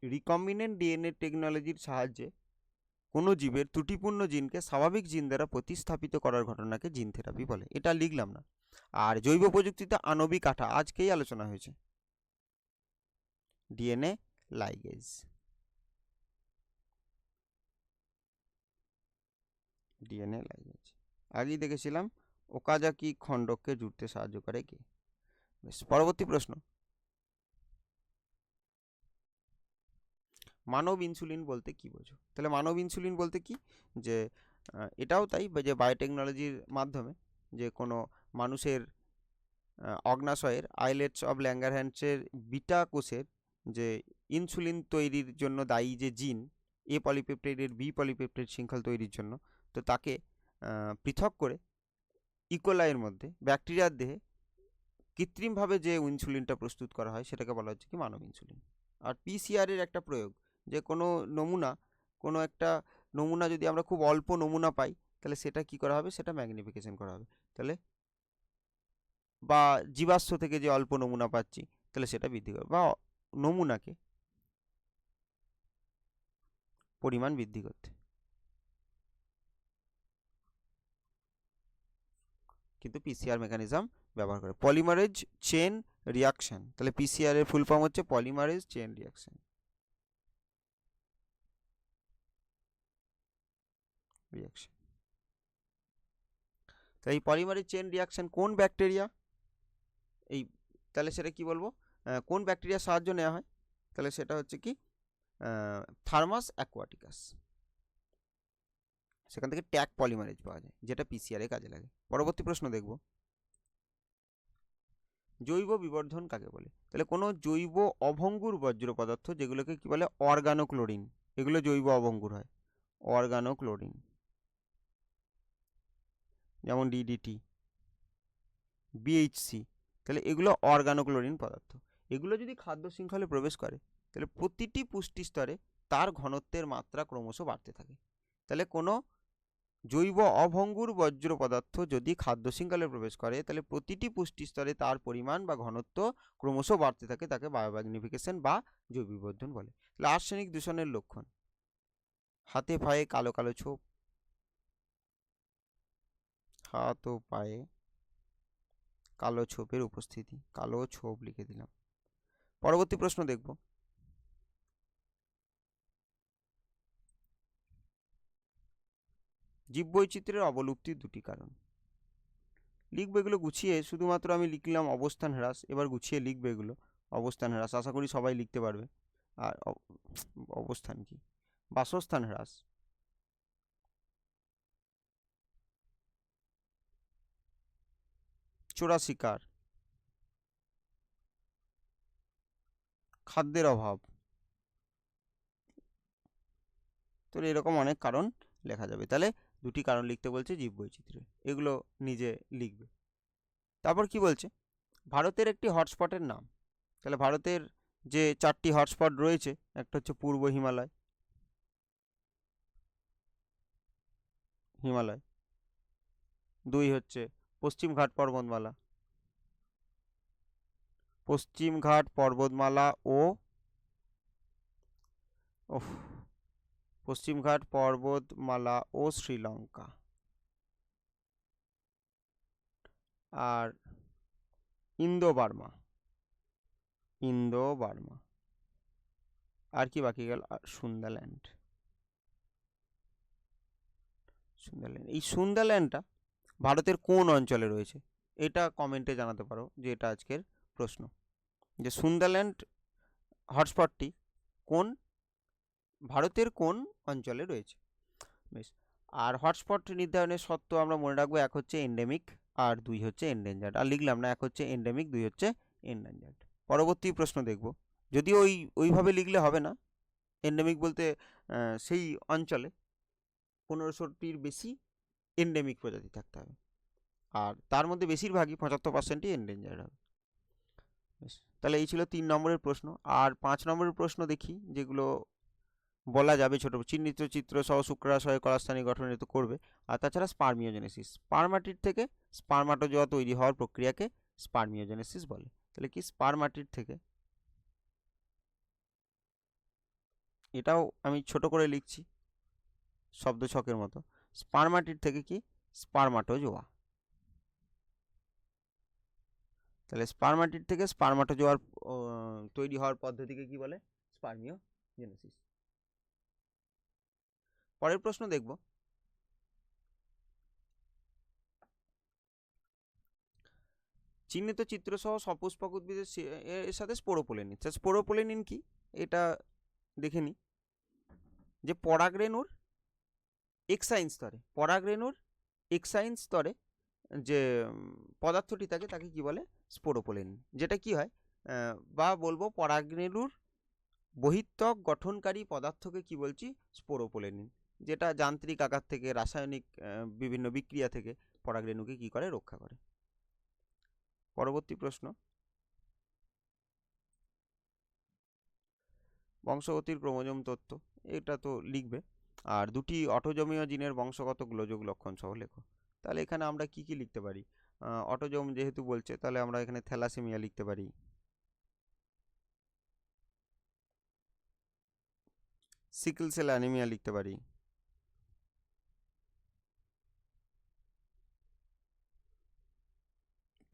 রিকম্বিনেন্ট ডিএনএ টেকনোলজির সাহায্যে কোনো জীবের ত্রুটিপূর্ণ জিনকে স্বাভাবিক জিন দ্বারা প্রতিস্থাপিত করার ঘটনাকে জিন থেরাপি বলে। এটা লিখলাম না। আর জৈব প্রযুক্তিতে আণবিক আঠা আজকেই আলোচনা হয়েছে, ডিএনএ লাইগেজ। ডিএনএ লাইগেজ আগেই দেখেছিলাম। ওকাজাকি খণ্ডককে জুড়তে সাহায্য করে কে? বেশ, পরবর্তী প্রশ্ন, মানব ইনসুলিন বলতে কি বোঝো? তাহলে মানব ইনসুলিন বলতে কি, যে এটাও তাই, যে বায়োটেকনোলজির মাধ্যমে যে কোনো মানুষের অগ্নাশয়ের আইলেটস অফ ল্যাঙ্গারহ্যান্সের বিটা কোষের যে ইনসুলিন তৈরির জন্য দায়ী যে জিন, এ পলিপেপটাইডের বি পলিপেপটাইড শৃঙ্খল তৈরির জন্য, তো তাকে পৃথক করে ইকোলাইয়ের মধ্যে ব্যাকটেরিয়ার দেহে কৃত্রিমভাবে যে ইনসুলিনটা প্রস্তুত করা হয় সেটাকে বলা হচ্ছে কি মানব ইনসুলিন। আর পিসিআর এর একটা প্রয়োগ, যে কোনো একটা নমুনা যদি আমরা খুব অল্প নমুনা পাই, তাহলে সেটা কি করা হবে, সেটা ম্যাগনিফিকেশন করা হবে। তাহলে বা জীবাশ্ম থেকে যে অল্প নমুনা পাচ্ছি, তাহলে সেটা বৃদ্ধি করবে, বা নমুনাকে পরিমাণ বৃদ্ধি করতে কিন্তু পিসিআর মেকানিজম ব্যবহার করে। পলিমারেজ চেন রিয়াকশন, তাহলে পিসিআর এর ফুল ফর্ম হচ্ছে পলিমারেজ চেন রিয়াকশন। তাই এই পলিমারেজ চেন রিয়াকশন কোন ব্যাকটেরিয়া, এই তাহলে সেটা কি বলবো, কোন ব্যাকটেরিয়ার সাহায্য নেওয়া হয়, তাহলে সেটা হচ্ছে কি থার্মাস অ্যাকুয়াটিকাস। সেখান থেকে ট্যাগ পলিমারেজ পাওয়া যায়, যেটা পিসিআর এ কাজে লাগে। পরবর্তী প্রশ্ন দেখব, জৈব বিবর্ধন কাকে বলে? তাহলে কোনো জৈব অভঙ্গুর বর্জ্য পদার্থ, যেগুলোকে কি বলে অর্গানোক্লোরিন, এগুলো জৈব অভঙ্গুর হয়, অর্গানোক্লোরিন, যেমন ডিডিটি, বিএইচসি, তাহলে এগুলো অর্গানোক্লোরিন পদার্থ। এগুলো যদি খাদ্য শৃঙ্খলে প্রবেশ করে, তাহলে প্রতিটি পুষ্টি স্তরে তার ঘনত্বের মাত্রা ক্রমশ বাড়তে থাকে। তাহলে কোনো জৈব অভঙ্গুর বর্জ্য পদার্থ যদি খাদ্য শৃঙ্খলে প্রবেশ করে, তাহলে প্রতিটি পুষ্টি স্তরে তার পরিমাণ বা ঘনত্ব ক্রমশ বাড়তে থাকে, তাকে বায়োম্যাগনিফিকেশন বা জৈব বিবর্ধন বলে। তাহলে আর্সেনিক দূষণের লক্ষণ, হাতে পায়ে কালো কালো ছোপ, হাত ও পায়ে কালো ছোপের উপস্থিতি, কালো ছোপ লিখে দিলাম। পরবর্তী প্রশ্ন দেখব, জীববৈচিত্র্যের অবলুপ্তির দুটি কারণ। লিখবো এগুলো গুছিয়ে, শুধুমাত্র আমি লিখলাম অবস্থান হ্রাস, এবার গুছিয়ে লিখবে এগুলো। অবস্থান হ্রাস আশা করি সবাই লিখতে পারবে। আর অবস্থান কি, বাসস্থান হ্রাস, চোরা শিকার, খাদ্যের অভাব, তো এরকম অনেক কারণ লেখা যাবে। তাহলে দুটি কারণ লিখতে বলছে জীববৈচিত্র্যের, এগুলো নিজে লিখবে। তারপর কি বলছে, ভারতের একটি হটস্পটের নাম। তাহলে ভারতের যে 4টি হটস্পট রয়েছে, একটা হচ্ছে পূর্ব হিমালয়, দুই হচ্ছে পশ্চিমঘাট পর্বতমালা, ও পশ্চিমঘাট পর্বতমালা ও শ্রীলঙ্কা। আর ইন্দো বার্মা, আর কি বাকি গেল, সুন্দারল্যান্ড। এই সুন্দারল্যান্ডটা ভারতের কোন অঞ্চলে রয়েছে? এটা কমেন্টে জানাতে পারো, যে এটা আজকের প্রশ্ন, যে সুন্দারল্যান্ড হটস্পটটি ভারতের কোন অঞ্চলে রয়েছে। বেশ, আর হটস্পট নির্ধারণের শর্ত আমরা মনে রাখবো, এক হচ্ছে এন্ডেমিক আর দুই হচ্ছে এন্ডেঞ্জার্ড। আর লিখলাম না, এক হচ্ছে এন্ডেমিক, দুই হচ্ছে এন্ডেঞ্জার্ড। পরবর্তী প্রশ্ন দেখব, যদিও ওইভাবে লিখলে হবে না। এন্ডেমিক বলতে সেই অঞ্চলে 1500টির বেশি এন্ডেমিক প্রজাতি থাকতে হবে, আর তার মধ্যে বেশিরভাগই 75%ই এন্ডেঞ্জার্ড হবে। তাহলে এই ছিল 3 নম্বরের প্রশ্ন। আর 5 নম্বরের প্রশ্ন দেখি, যেগুলো বলা যাবে ছোট চিহ্নিত চিত্র সহ শুক্রাশয় কলাস্থানী গঠনে তো করবে। আর তাছাড়া স্পার্মিওজেনেসিস, স্পার্মাটিড থেকে স্পার্মাটোজোয়া তৈরি হওয়ার প্রক্রিয়াকে স্পার্মিওজেনেসিস বলে। তাহলে কি, স্পার্মাটিড থেকে, এটাও আমি ছোট করে লিখছি শব্দ ছকের মতো, স্পার্মাটিড থেকে কি, স্পার্মাটোজোয়া। তাহলে স্পার্মাটিড থেকে স্পার্মাটোজোয়ার তৈরি হওয়ার পদ্ধতিকে কি বলে, স্পার্মিওজেনেসিস। পরের প্রশ্ন দেখব, চিহ্নিত চিত্রসহ সপুষ্পক উদ্ভিদের এর সাথে স্পোরোপোলেনিন। স্পোরোপোলেনিন কি এটা দেখে নিই, যে পরাগরেণুর এক্সাইন স্তরে যে পদার্থটি থাকে তাকে কি বলে, স্পোরোপোলেনিন। যেটা কি হয় বা বলবো পরাগরেণুর বহিত্বক গঠনকারী পদার্থকে কি বলছি, স্পোরোপোলেনিন, যেটা যান্ত্রিক আঘাত থেকে, রাসায়নিক বিভিন্ন বিক্রিয়া থেকে পরাগরেণুকে কি করে, রক্ষা করে। পরবর্তী প্রশ্ন, বংশগতির ক্রোমোজোম তত্ত্ব, এটা তো লিখবে। আর দুটি অটোজোমীয় জিনের বংশগত গোলযোগ লক্ষণ সহ লেখো। তাহলে এখানে আমরা কি কি লিখতে পারি, অটোজোম যেহেতু বলছে তাহলে আমরা এখানে থ্যালাসেমিয়া লিখতে পারি, সিকেল সেল অ্যানিমিয়া লিখতে পারি,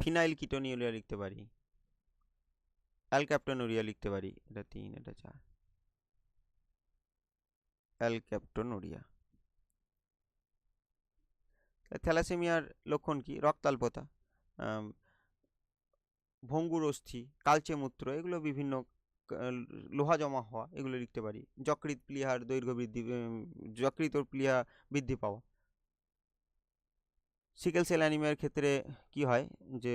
ফিনাইল কিটোনিউরিয়া লিখতে পারি, অ্যালক্যাপ্টোনুরিয়া লিখতে পারি, এটা 3, এটা 4, অ্যালক্যাপ্টোনুরিয়া। থ্যালাসেমিয়ার লক্ষণ কি, রক্তাল্পতা, ভঙ্গুর অস্থি, কালচে মূত্র, এগুলো বিভিন্ন লোহা জমা হওয়া, এগুলো লিখতে পারি। যকৃৎ প্লীহার দৈর্ঘ্য বৃদ্ধি, যকৃত প্লীহা বৃদ্ধি পাওয়া। সিকেল সেল অ্যানিমিয়ার ক্ষেত্রে কি হয়, যে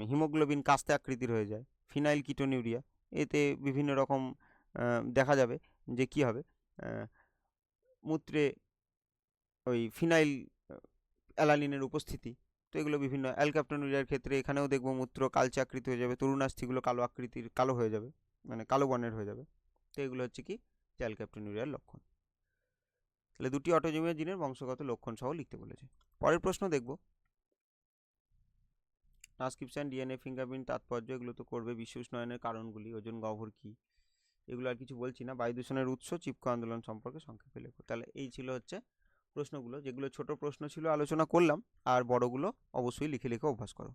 হিমোগ্লোবিন কাস্তে আকৃতির হয়ে যায়। ফিনাইল কিটোনিউরিয়া, এতে বিভিন্ন রকম দেখা যাবে যে কি হবে, মূত্রে ওই ফিনাইল অ্যালানিনের উপস্থিতি। তো এগুলো বিভিন্ন। অ্যালক্যাপ্টোনুরিয়ার ক্ষেত্রে এখানেও দেখবো মূত্র কালচে আকৃতি হয়ে যাবে, তরুণাস্থিগুলো কালো আকৃতির, কালো হয়ে যাবে, মানে কালো বর্ণের হয়ে যাবে। তো এগুলো হচ্ছে কি, অ্যালক্যাপ্টোনুরিয়ার লক্ষণ। তাহলে দুটি অটোজোমীয় জিনের বংশগত লক্ষণ সহ লিখতে বলেছে। পরের প্রশ্ন দেখব, ট্রান্সক্রিপশন, ডিএনএ, ফিঙ্গারপ্রিন্ট, তাৎপর্য, এগুলো তো করবে। বিশ্ব উষ্ণায়নের কারণগুলি, ওজন গহ্বর কি, এগুলো আর কিছু বলছি না। বায়ু দূষণের উৎস, চিপকো আন্দোলন সম্পর্কে সংক্ষেপে লেখো। তাহলে এই ছিল হচ্ছে প্রশ্নগুলো, যেগুলো ছোট প্রশ্ন ছিল আলোচনা করলাম, আর বড়গুলো অবশ্যই লিখে লিখে অভ্যাস করো।